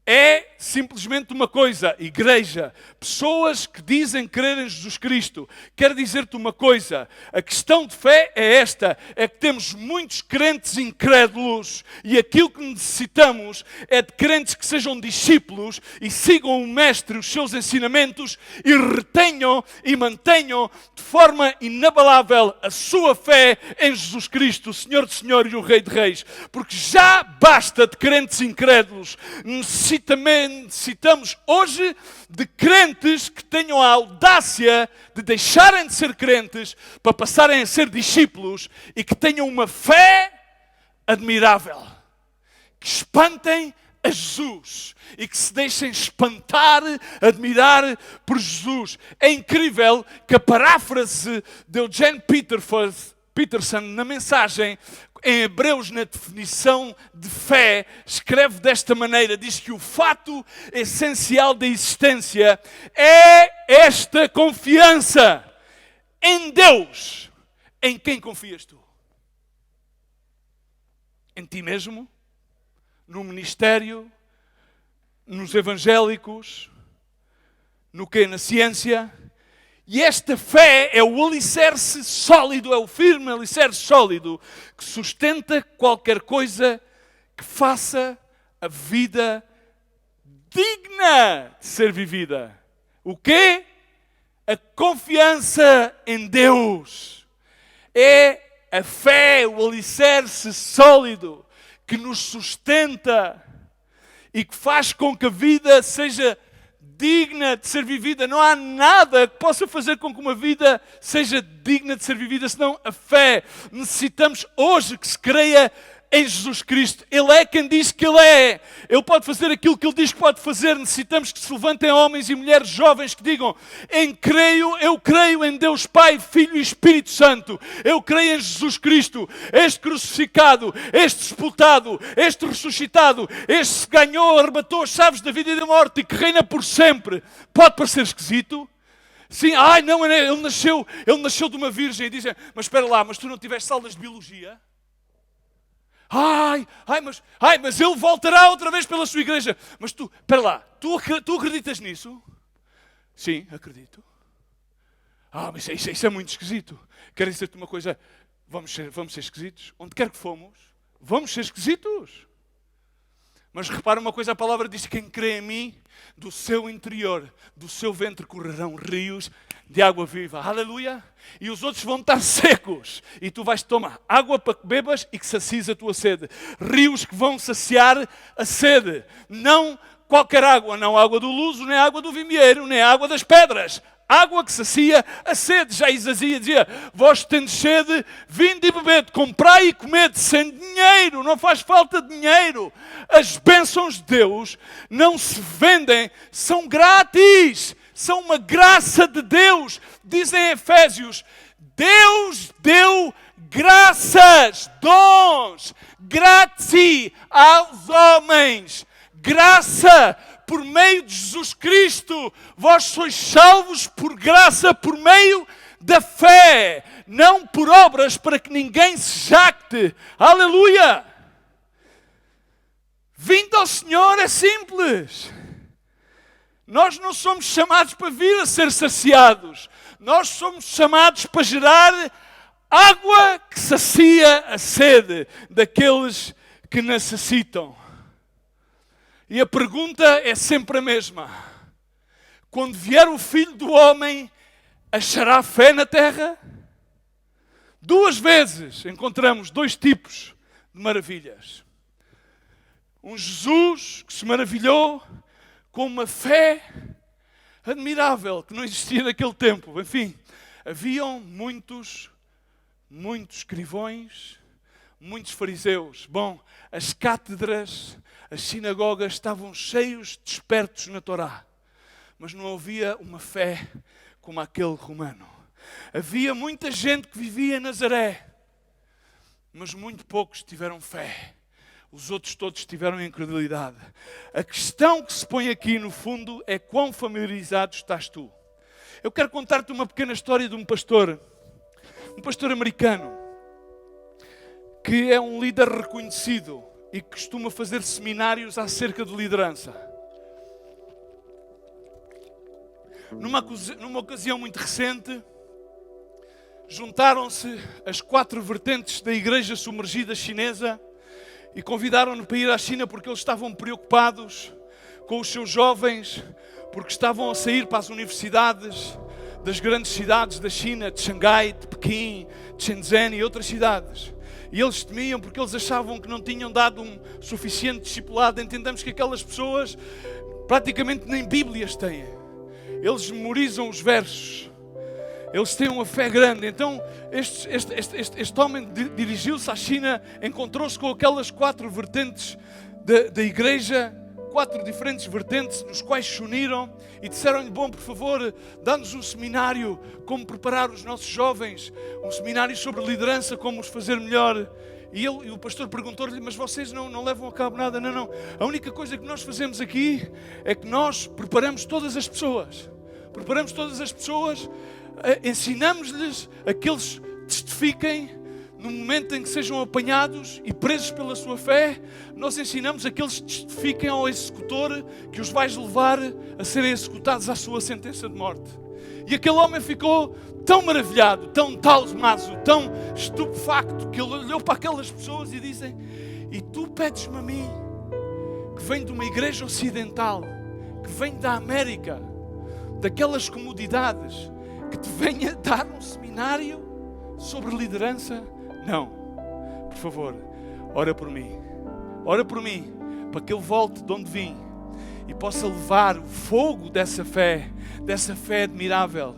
É simplesmente uma coisa, igreja, pessoas que dizem crer em Jesus Cristo. Quero dizer-te uma coisa, a questão de fé é esta, é que temos muitos crentes incrédulos e aquilo que necessitamos é de crentes que sejam discípulos e sigam o Mestre, os seus ensinamentos e retenham e mantenham de forma inabalável a sua fé em Jesus Cristo, o Senhor de Senhores e o Rei de Reis. Porque já basta de crentes incrédulos, necessitamos hoje de crentes que tenham a audácia de deixarem de ser crentes para passarem a ser discípulos e que tenham uma fé admirável, que espantem a Jesus e que se deixem espantar, admirar por Jesus. É incrível que a paráfrase de Eugene Peterson na mensagem em Hebreus, na definição de fé, escreve desta maneira, diz que o fato essencial da existência é esta confiança em Deus. Em quem confias tu? Em ti mesmo? No ministério? Nos evangélicos? No quê? Na ciência? E esta fé é o alicerce sólido, é o firme alicerce sólido que sustenta qualquer coisa que faça a vida digna de ser vivida. O quê? A confiança em Deus. É a fé, o alicerce sólido que nos sustenta e que faz com que a vida seja digna de ser vivida. Não há nada que possa fazer com que uma vida seja digna de ser vivida, senão a fé. Necessitamos hoje que se creia em Jesus Cristo. Ele é quem diz que Ele é. Ele pode fazer aquilo que Ele diz que pode fazer. Necessitamos que se levantem homens e mulheres jovens que digam, eu creio em Deus Pai, Filho e Espírito Santo. Eu creio em Jesus Cristo, este crucificado, este sepultado, este ressuscitado, este que ganhou, arrebatou as chaves da vida e da morte e que reina por sempre. Pode parecer esquisito? Sim, não, ele nasceu de uma virgem. E dizem, mas espera lá, mas tu não tiveste aulas de biologia? Mas ele voltará outra vez pela sua igreja. Mas tu, espera lá, tu acreditas nisso? Sim, acredito. Mas isso é muito esquisito. Quero dizer-te uma coisa, vamos ser esquisitos. Onde quer que fomos, vamos ser esquisitos. Mas repara uma coisa, a palavra diz que quem crê em mim, do seu interior, do seu ventre correrão rios de água viva. Aleluia! E os outros vão estar secos. E tu vais tomar água para que bebas e que sacies a tua sede. Rios que vão saciar a sede. Não qualquer água, não água do luso, nem água do vimieiro, nem água das pedras. Água que sacia a sede. Já Isaías dizia, vós tendes sede, vinde e bebede, comprai e comede, sem dinheiro, não faz falta de dinheiro. As bênçãos de Deus não se vendem, são grátis, são uma graça de Deus. Dizem em Efésios, Deus deu graças, dons, grazie aos homens. Graça por meio de Jesus Cristo. Vós sois salvos por graça, por meio da fé, não por obras, para que ninguém se jacte. Aleluia! Vindo ao Senhor é simples. Nós não somos chamados para vir a ser saciados. Nós somos chamados para gerar água que sacia a sede daqueles que necessitam. E a pergunta é sempre a mesma. Quando vier o Filho do Homem, achará fé na terra? 2 vezes encontramos 2 tipos de maravilhas. Um Jesus que se maravilhou com uma fé admirável que não existia naquele tempo. Enfim, haviam muitos escrivões, muitos fariseus. Bom, as cátedras, as sinagogas estavam cheios de espertos na Torá. Mas não havia uma fé como aquele romano. Havia muita gente que vivia em Nazaré, mas muito poucos tiveram fé. Os outros todos tiveram incredulidade. A questão que se põe aqui, no fundo, é quão familiarizado estás tu. Eu quero contar-te uma pequena história de um pastor americano, que é um líder reconhecido e que costuma fazer seminários acerca de liderança. Numa ocasião muito recente, juntaram-se as 4 vertentes da igreja submergida chinesa e convidaram-no para ir à China porque eles estavam preocupados com os seus jovens, porque estavam a sair para as universidades das grandes cidades da China, de Xangai, de Pequim, de Shenzhen e outras cidades. E eles temiam porque eles achavam que não tinham dado um suficiente discipulado. Entendamos que aquelas pessoas praticamente nem Bíblias têm. Eles memorizam os versos. Eles têm uma fé grande. Então, este homem dirigiu-se à China, encontrou-se com aquelas 4 vertentes da igreja, 4 diferentes vertentes, nos quais se uniram e disseram-lhe: bom, por favor, dá-nos um seminário como preparar os nossos jovens, um seminário sobre liderança, como os fazer melhor. E o pastor perguntou-lhe: mas vocês não levam a cabo nada? Não. A única coisa que nós fazemos aqui é que nós preparamos todas as pessoas. Ensinamos-lhes a que eles testifiquem no momento em que sejam apanhados e presos pela sua fé. Nós ensinamos a que eles testifiquem ao executor que os vais levar a serem executados à sua sentença de morte. E aquele homem ficou tão maravilhado, tão talmaso, tão estupefacto, que ele olhou para aquelas pessoas e disse: e tu pedes-me a mim, que vem de uma igreja ocidental, que vem da América, daquelas comodidades, que te venha dar um seminário sobre liderança? Não. Por favor, ora por mim, para que eu volte de onde vim e possa levar o fogo dessa fé admirável,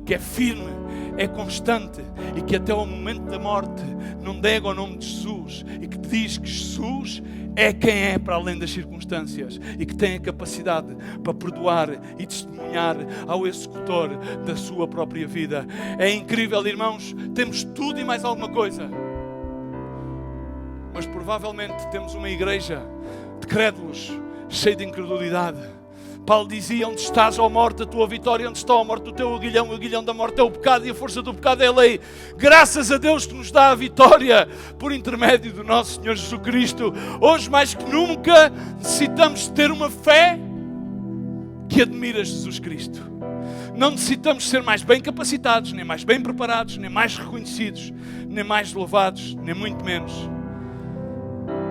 que é firme, é constante e que até ao momento da morte não nega o nome de Jesus e que diz que Jesus é quem é para além das circunstâncias e que tem a capacidade para perdoar e testemunhar ao executor da sua própria vida. É incrível, irmãos, temos tudo e mais alguma coisa, mas provavelmente temos uma igreja de crédulos cheia de incredulidade. Paulo dizia: onde estás, ó morte, a tua vitória? Onde está, ó morte, o teu aguilhão? O aguilhão da morte é o pecado e a força do pecado é a lei. Graças a Deus que nos dá a vitória por intermédio do nosso Senhor Jesus Cristo. Hoje mais que nunca necessitamos ter uma fé que admira Jesus Cristo. Não necessitamos ser mais bem capacitados, nem mais bem preparados, nem mais reconhecidos, nem mais louvados, nem muito menos.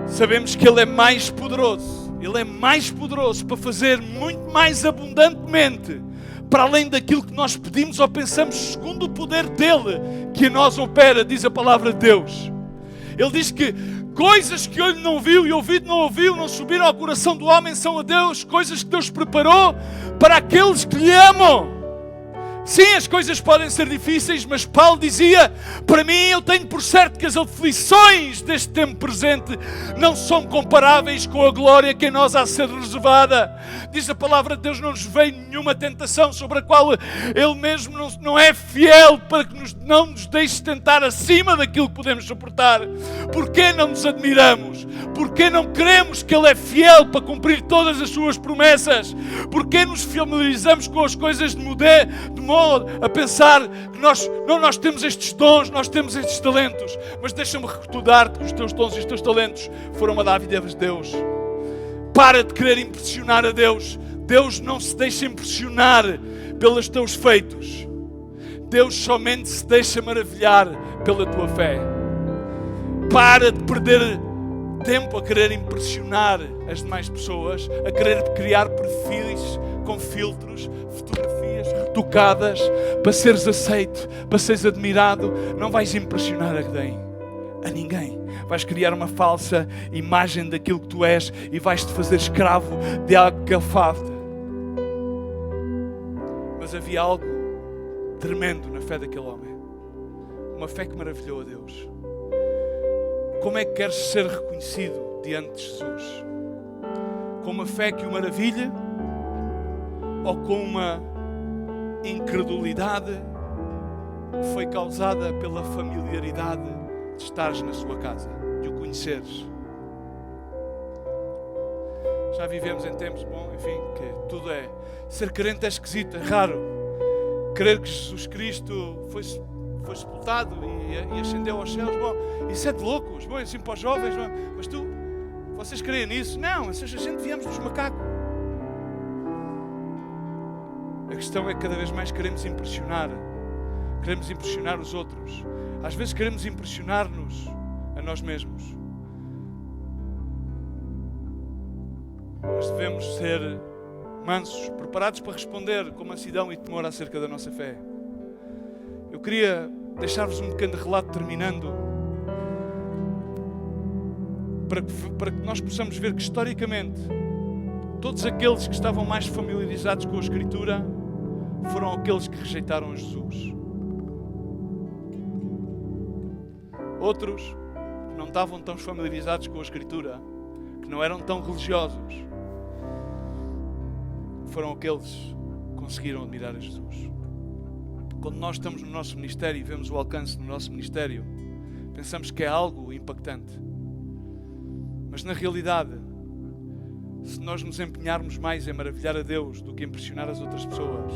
Sabemos que Ele é mais poderoso. Ele é mais poderoso para fazer muito mais abundantemente, para além daquilo que nós pedimos ou pensamos, segundo o poder dEle, que em nós opera, diz a palavra de Deus. Ele diz que coisas que olho não viu e ouvido não ouviu, não subiram ao coração do homem, são a Deus, coisas que Deus preparou para aqueles que lhe amam. Sim, as coisas podem ser difíceis, mas Paulo dizia: para mim, eu tenho por certo que as aflições deste tempo presente não são comparáveis com a glória que em nós há de ser reservada. Diz a palavra de Deus, não nos veio nenhuma tentação sobre a qual Ele mesmo não é fiel para que não nos deixe tentar acima daquilo que podemos suportar. Porquê não nos admiramos? Porquê não cremos que Ele é fiel para cumprir todas as suas promessas? Porquê nos familiarizamos com as coisas de modo a pensar que nós temos estes dons, nós temos estes talentos? Mas deixa-me recordar-te que os teus dons e os teus talentos foram uma dádiva de Deus. Para de querer impressionar a Deus. Deus não se deixa impressionar pelos teus feitos. Deus somente se deixa maravilhar pela tua fé. Para de perder tempo a querer impressionar as demais pessoas, a querer criar perfis com filtros, fotografias retocadas para seres aceito, para seres admirado. Não vais impressionar a ninguém. Vais criar uma falsa imagem daquilo que tu és e vais-te fazer escravo de algo que afasta. Mas havia algo tremendo na fé daquele homem. Uma fé que maravilhou a Deus. Como é que queres ser reconhecido diante de Jesus? Com uma fé que o maravilha? Ou com uma incredulidade que foi causada pela familiaridade de estares na sua casa, de o conheceres? Já vivemos em tempos, que tudo é... Ser crente é esquisito, é raro. Crer que Jesus Cristo foi sepultado e ascendeu aos céus, isso é de loucos, assim para os jovens, mas vocês creem nisso? Não, a gente viemos dos macacos. A questão é que cada vez mais queremos impressionar os outros. Às vezes queremos impressionar-nos a nós mesmos. Mas devemos ser mansos, preparados para responder com mansidão e temor acerca da nossa fé. Eu queria deixar-vos um pequeno relato terminando, para que nós possamos ver que historicamente todos aqueles que estavam mais familiarizados com a Escritura foram aqueles que rejeitaram Jesus. Outros que não estavam tão familiarizados com a Escritura, que não eram tão religiosos, foram aqueles que conseguiram admirar a Jesus. Quando nós estamos no nosso ministério e vemos o alcance no nosso ministério, pensamos que é algo impactante. Mas na realidade, se nós nos empenharmos mais em maravilhar a Deus do que impressionar as outras pessoas,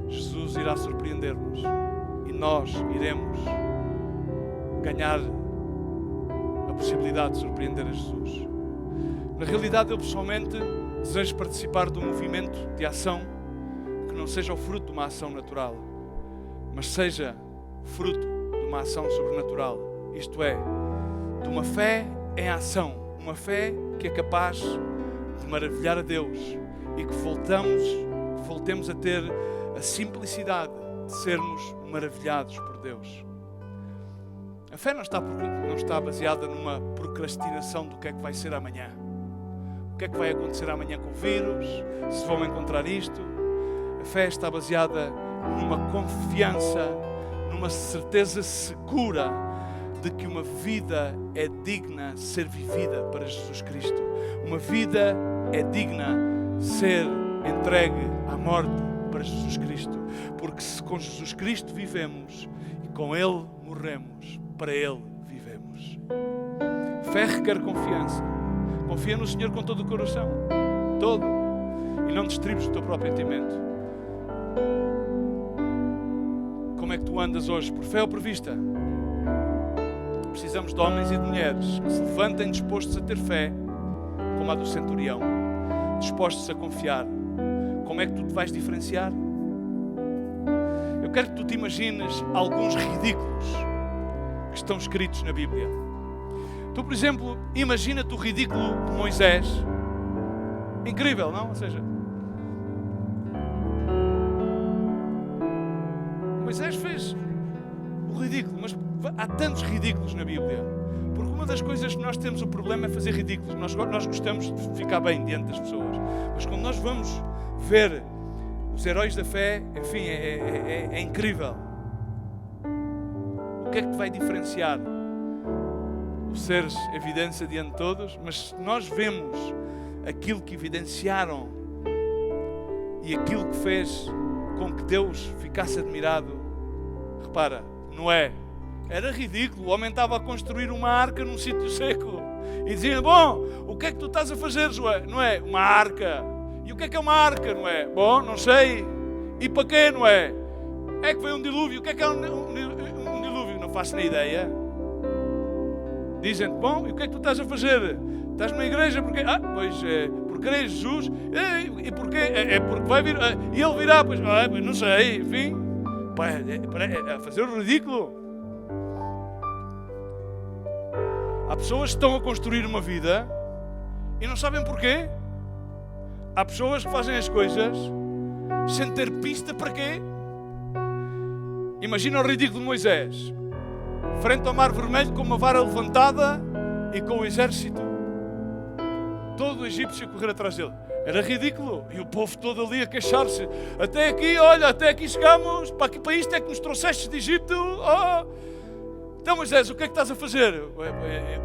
Jesus irá surpreender-nos e nós iremos ganhar a possibilidade de surpreender a Jesus. Na realidade, eu pessoalmente desejo participar de um movimento de ação que não seja o fruto de uma ação natural, mas seja fruto de uma ação sobrenatural. Isto é, de uma fé em ação, uma fé que é capaz de maravilhar a Deus e que voltemos a ter a simplicidade de sermos maravilhados por Deus. A fé não está baseada numa procrastinação do que é que vai ser amanhã. O que é que vai acontecer amanhã com o vírus? Se vão encontrar isto? A fé está baseada numa confiança, numa certeza segura de que uma vida é digna de ser vivida para Jesus Cristo. Uma vida é digna de ser entregue à morte para Jesus Cristo. Porque se com Jesus Cristo vivemos e com Ele morremos, para Ele vivemos. Fé requer confiança. Confia no Senhor com todo o coração. Todo. E não destribes o teu próprio entendimento. Como é que tu andas hoje? Por fé ou por vista? Precisamos de homens e de mulheres que se levantem dispostos a ter fé, como a do centurião. Dispostos a confiar. Como é que tu te vais diferenciar? Eu quero que tu te imagines alguns ridículos que estão escritos na Bíblia. Tu, por exemplo, imagina-te o ridículo de Moisés. Incrível, não? Ou seja, Moisés fez o ridículo, mas há tantos ridículos na Bíblia. Porque uma das coisas que nós temos o problema é fazer ridículos. Nós gostamos de ficar bem diante das pessoas. Mas quando nós vamos ver os heróis da fé, enfim, é incrível. O que é que te vai diferenciar? O seres evidência diante de todos, mas se nós vemos aquilo que evidenciaram e aquilo que fez com que Deus ficasse admirado. Repara, Noé, era ridículo, o homem estava a construir uma arca num sítio seco e dizia: bom, o que é que tu estás a fazer, Noé? Uma arca. E o que é uma arca, Noé? Bom, não sei. E para quê, Noé? É que veio um dilúvio. O que é um dilúvio? Não faço nem ideia. Dizem: bom, e o que é que tu estás a fazer? Estás numa igreja porque... porque crees Jesus. E porquê? É porque vai vir... e ele virá, pois não sei, enfim. É fazer o ridículo. Há pessoas que estão a construir uma vida e não sabem porquê. Há pessoas que fazem as coisas sem ter pista para quê. Imagina o ridículo de Moisés, frente ao Mar Vermelho, com uma vara levantada e com o exército todo o egípcio a correr atrás dele. Era ridículo. E o povo todo ali a queixar-se. Até aqui chegamos. Para isto é que nos trouxeste de Egito. Oh. Então, Moisés, o que é que estás a fazer?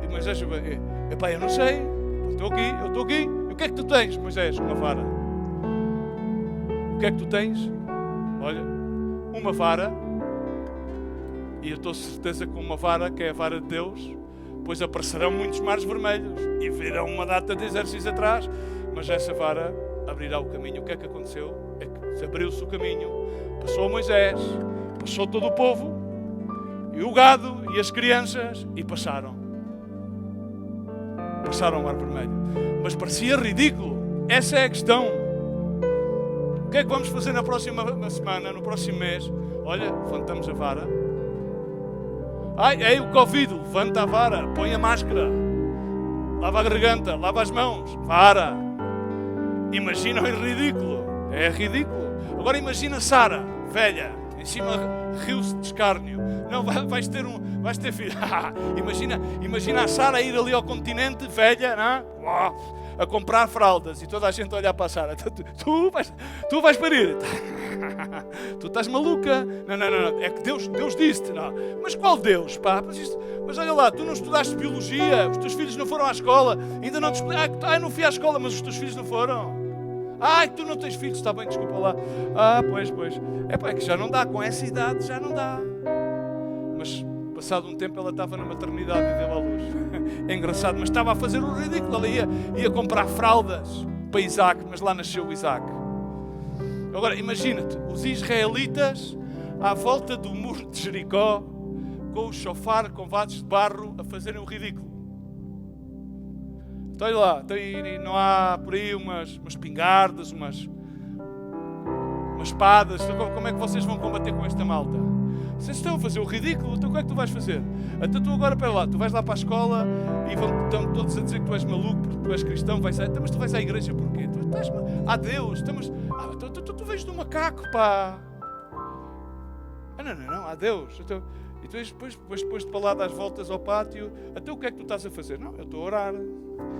E Moisés, eu não sei. Eu estou aqui. E o que é que tu tens, Moisés? Uma vara. O que é que tu tens? Olha, uma vara. E eu estou certeza que uma vara, que é a vara de Deus, pois aparecerão muitos mares vermelhos e virão uma data de exércitos atrás, mas essa vara abrirá o caminho. O que é que aconteceu? É que abriu-se o caminho, passou Moisés, passou todo o povo, e o gado e as crianças, e passaram o mar vermelho. Mas parecia ridículo. Essa é a questão. O que é que vamos fazer na próxima semana, no próximo mês? Olha, levantamos a vara. O Covid, levanta a vara, põe a máscara, lava a garganta, lava as mãos, vara. Imagina o ridículo, é ridículo. Agora imagina Sara, velha, em cima riu-se de escárnio. Não, vais ter filho. imagina a Sara ir ali ao continente, velha, não? A comprar fraldas e toda a gente a olhar para a Sara. Tu vais parir. Tu estás maluca. Não. É que Deus disse-te. Não. Mas qual Deus, pá? Mas olha lá, tu não estudaste biologia, os teus filhos não foram à escola, ainda não te explicaram. Eu não fui à escola, mas os teus filhos não foram. Tu não tens filhos, está bem, desculpa lá. Pois. É que já não dá, com essa idade já não dá. Mas passado um tempo ela estava na maternidade e deu à luz. É engraçado, mas estava a fazer um ridículo. Ela ia comprar fraldas para Isaac, mas lá nasceu o Isaac. Agora, imagina-te, os israelitas à volta do muro de Jericó, com o chofar, com vasos de barro, a fazerem o ridículo. Então, olha lá, não há por aí umas espingardas, umas espadas. Então, como é que vocês vão combater com esta malta? Vocês estão a fazer o ridículo, então o que é que tu vais fazer? Então tu agora, espera lá, tu vais lá para a escola e estão todos a dizer que tu és maluco porque tu és cristão, mas tu vais à igreja porquê? Tu estás... Deus, tu vens de um macaco, pá. Não, há Deus. Então, e tu depois de para lá das voltas ao pátio, até o que é que tu estás a fazer? Não, eu estou a orar.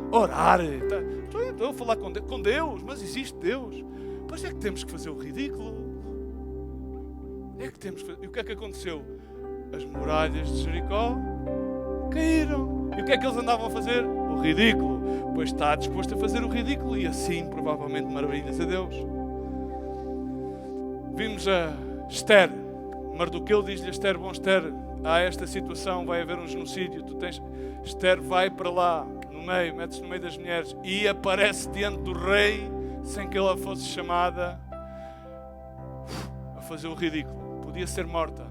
Orar? Estou a falar com Deus, mas existe Deus. Pois é que temos que fazer o ridículo. E o que é que aconteceu? As muralhas de Jericó caíram. E o que é que eles andavam a fazer? O ridículo. Pois está disposto a fazer o ridículo e assim provavelmente maravilhas a Deus. Vimos a Esther. Mardoqueu diz-lhe a Esther: bom, Esther, há esta situação, vai haver um genocídio. Esther vai para lá, no meio, mete-se no meio das mulheres e aparece diante do rei sem que ela fosse chamada a fazer o ridículo. Podia ser morta.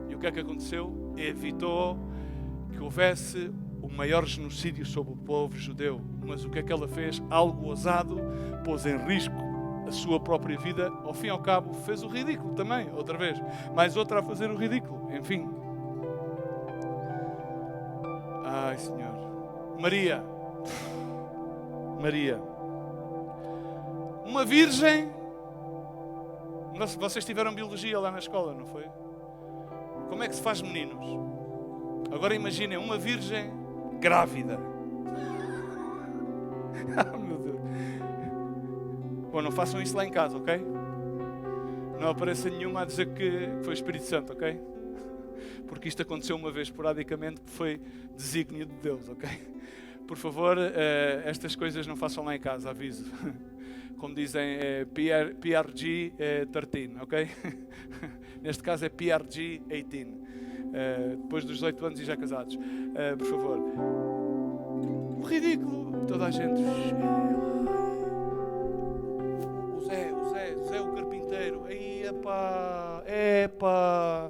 E o que é que aconteceu? Evitou que houvesse o maior genocídio sobre o povo judeu. Mas o que é que ela fez? Algo ousado, pôs em risco a sua própria vida. Ao fim e ao cabo, fez o ridículo também, outra vez. Mais outra a fazer o ridículo. Enfim. Ai, Senhor. Maria. Uma virgem. Vocês tiveram biologia lá na escola, não foi? Como é que se faz meninos? Agora imaginem uma virgem grávida. Meu Deus. Bom, não façam isso lá em casa, ok? Não apareça nenhuma a dizer que foi o Espírito Santo, ok? Porque isto aconteceu uma vez esporadicamente, que foi desígnio de Deus, ok? por favor, estas coisas não façam lá em casa, aviso. Como dizem, PRG 13, ok? Neste caso é PRG 18. Depois dos 18 anos e já casados. Por favor. O ridículo. Toda a gente. O Zé o carpinteiro. Aí, epá.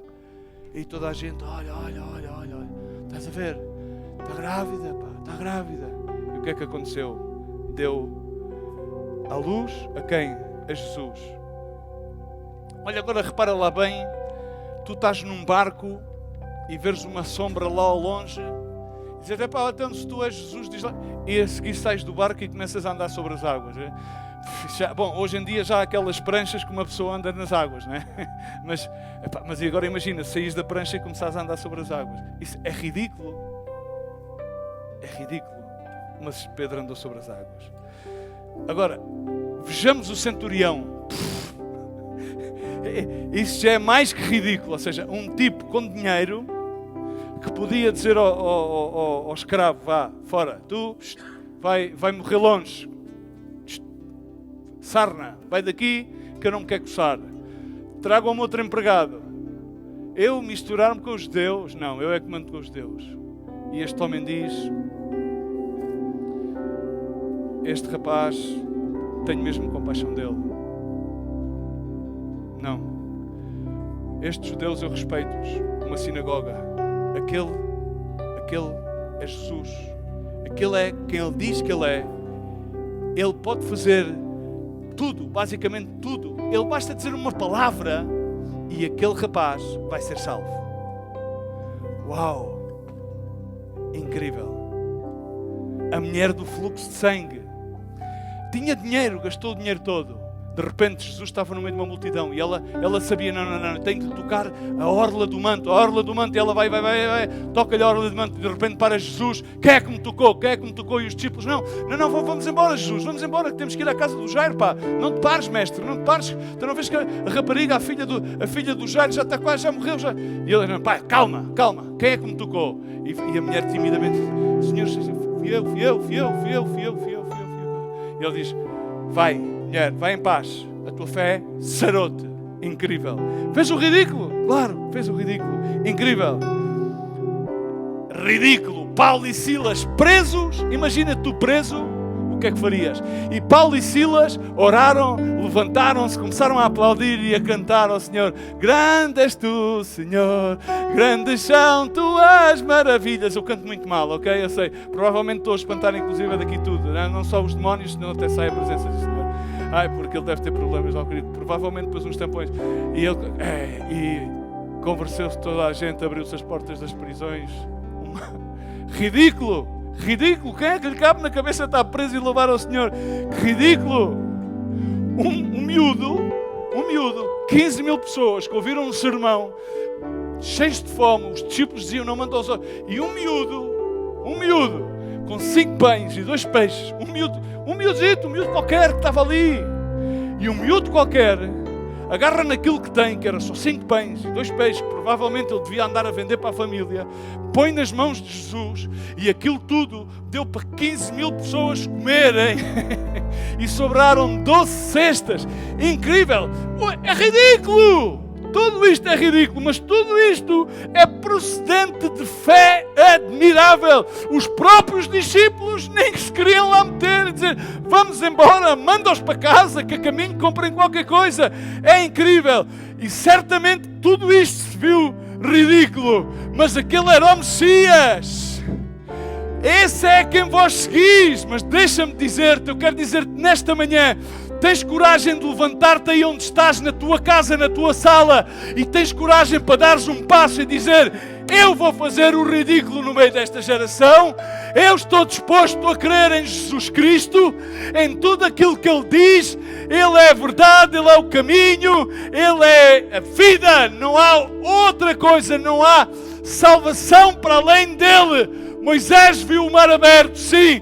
E toda a gente, olha. Estás a ver? Está grávida, pá. Está grávida. E o que é que aconteceu? Deu a luz a quem? A Jesus. Olha, agora repara lá bem. Tu estás num barco e veres uma sombra lá ao longe. E dizes, então se tu és Jesus, diz lá. E a seguir sais do barco e começas a andar sobre as águas. Bom, hoje em dia já há aquelas pranchas que uma pessoa anda nas águas, não é? Mas agora imagina, saís da prancha e começares a andar sobre as águas. Isso é ridículo. É ridículo. Mas Pedro andou sobre as águas. Agora, vejamos o centurião. Isso já é mais que ridículo. Ou seja, um tipo com dinheiro que podia dizer ao escravo, vá, fora, tu vai morrer longe. Sarna, vai daqui que eu não me quero coçar. Tragam-me outro empregado. Eu misturar-me com os judeus? Não, eu é que mando com os judeus. E este homem diz, este rapaz, tenho mesmo compaixão dele. Não. Estes judeus eu respeito-os. Uma sinagoga. Aquele é Jesus. Aquele é quem ele diz que ele é. Ele pode fazer tudo, basicamente tudo. Ele basta dizer uma palavra e aquele rapaz vai ser salvo. Uau! Incrível. A mulher do fluxo de sangue tinha dinheiro, gastou o dinheiro todo. De repente Jesus estava no meio de uma multidão e ela sabia, não, tem que tocar a orla do manto, e ela vai, toca-lhe a orla do manto, e de repente para Jesus, quem é que me tocou? E os discípulos, não, vamos embora Jesus, vamos embora, que temos que ir à casa do Jairo, pá, não te pares mestre, não te pares, tu não vês que a rapariga, a filha do Jairo já está quase, já morreu, já. E ele, não, pá, calma, quem é que me tocou? E a mulher timidamente, Senhor, fui eu. E ele diz, vai, mulher, vai em paz. A tua fé sarou-te. Incrível. Fez o ridículo? Claro, fez o ridículo. Incrível. Ridículo. Paulo e Silas presos. Imagina tu preso. O que é que farias? E Paulo e Silas oraram, levantaram-se, começaram a aplaudir e a cantar ao Senhor. Grande és tu, Senhor. Grandes são tuas maravilhas. Eu canto muito mal, ok? Eu sei. Provavelmente estou a espantar inclusive daqui tudo. Não só os demónios, senão até sai a presença do Senhor. Porque ele deve ter problemas ao querido. Provavelmente depois uns tampões. E conversou-se toda a gente, abriu-se as portas das prisões. Ridículo! Ridículo! Quem é que lhe cabe na cabeça estar preso e louvar ao Senhor? Ridículo! Um miúdo, 15 mil pessoas que ouviram um sermão, cheios de fome, os discípulos diziam, não manda aos olhos. E um miúdo, com 5 pães e 2 peixes, um miúdo qualquer que estava ali, e um miúdo qualquer agarra naquilo que tem, que era só 5 pães e 2 peixes, que provavelmente ele devia andar a vender para a família, põe nas mãos de Jesus, e aquilo tudo deu para 15 mil pessoas comerem, e sobraram 12 cestas. Incrível! É ridículo! Tudo isto é ridículo, mas tudo isto é procedente de fé admirável. Os próprios discípulos nem se queriam lá meter e dizer, vamos embora, manda-os para casa, que a caminho comprem qualquer coisa. É incrível. E certamente tudo isto se viu ridículo, mas aquele era o Messias. Esse é quem vós seguis. Mas deixa-me dizer-te, eu quero dizer-te nesta manhã, tens coragem de levantar-te aí onde estás, na tua casa, na tua sala, e tens coragem para dares um passo e dizer, eu vou fazer o ridículo no meio desta geração, eu estou disposto a crer em Jesus Cristo, em tudo aquilo que Ele diz, Ele é a verdade, Ele é o caminho, Ele é a vida, não há outra coisa, não há salvação para além dEle. Moisés viu o mar aberto, sim,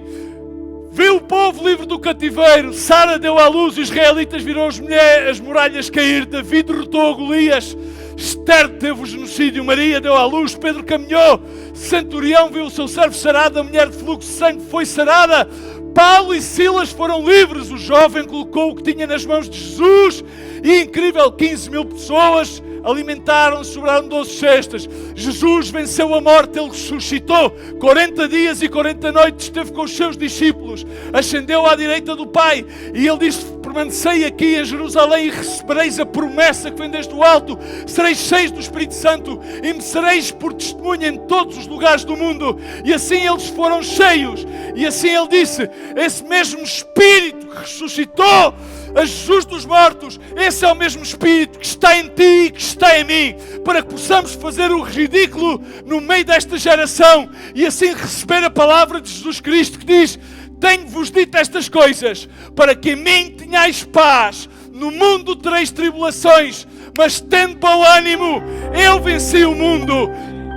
viu o povo livre do cativeiro, Sara deu à luz, os israelitas viram as muralhas cair, Davi derrotou Golias. Esther teve o genocídio, Maria deu à luz, Pedro caminhou, Centurião viu o seu servo sarado, a mulher de fluxo de sangue foi sarada, Paulo e Silas foram livres, o jovem colocou o que tinha nas mãos de Jesus e, incrível, 15.000 pessoas alimentaram-se, sobraram 12 cestas. Jesus venceu a morte, Ele ressuscitou, 40 dias e 40 noites esteve com os seus discípulos, ascendeu à direita do Pai e Ele disse: permanecei aqui em Jerusalém e recebereis a promessa que vem desde o alto, sereis cheios do Espírito Santo e me sereis por testemunha em todos os lugares do mundo. E assim eles foram cheios, e assim Ele disse: esse mesmo Espírito que ressuscitou a Jesus dos mortos, esse é o mesmo Espírito que está em ti e que está em mim, para que possamos fazer o ridículo no meio desta geração e assim receber a palavra de Jesus Cristo que diz: tenho-vos dito estas coisas para que em mim tenhais paz. No mundo tereis tribulações, mas tende bom ânimo, eu venci o mundo.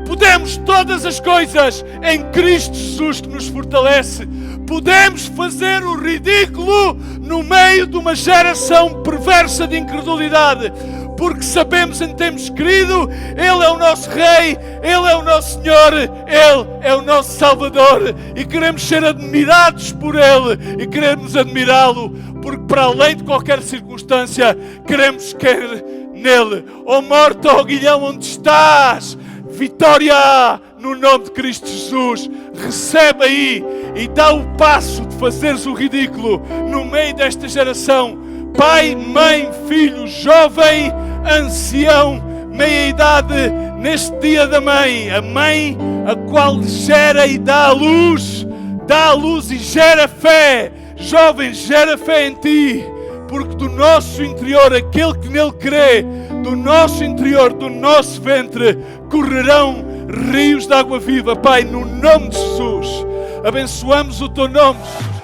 Podemos todas as coisas em Cristo Jesus que nos fortalece. Podemos fazer o ridículo no meio de uma geração perversa de incredulidade, porque sabemos em que temos querido, Ele é o nosso Rei, Ele é o nosso Senhor, Ele é o nosso Salvador e queremos ser admirados por Ele e queremos admirá-lo, porque para além de qualquer circunstância queremos querer nele. Ó morte, ó aguilhão, onde estás? Vitória no nome de Cristo Jesus. Recebe aí e dá o passo de fazeres o ridículo no meio desta geração. Pai, mãe, filho, jovem, ancião, meia-idade, neste dia da mãe. A mãe a qual gera e dá a luz e gera fé. Jovem, gera fé em ti, porque do nosso interior, aquele que nele crê, do nosso interior, do nosso ventre, correrão rios de água viva. Pai, no nome de Jesus, abençoamos o teu nome, Jesus.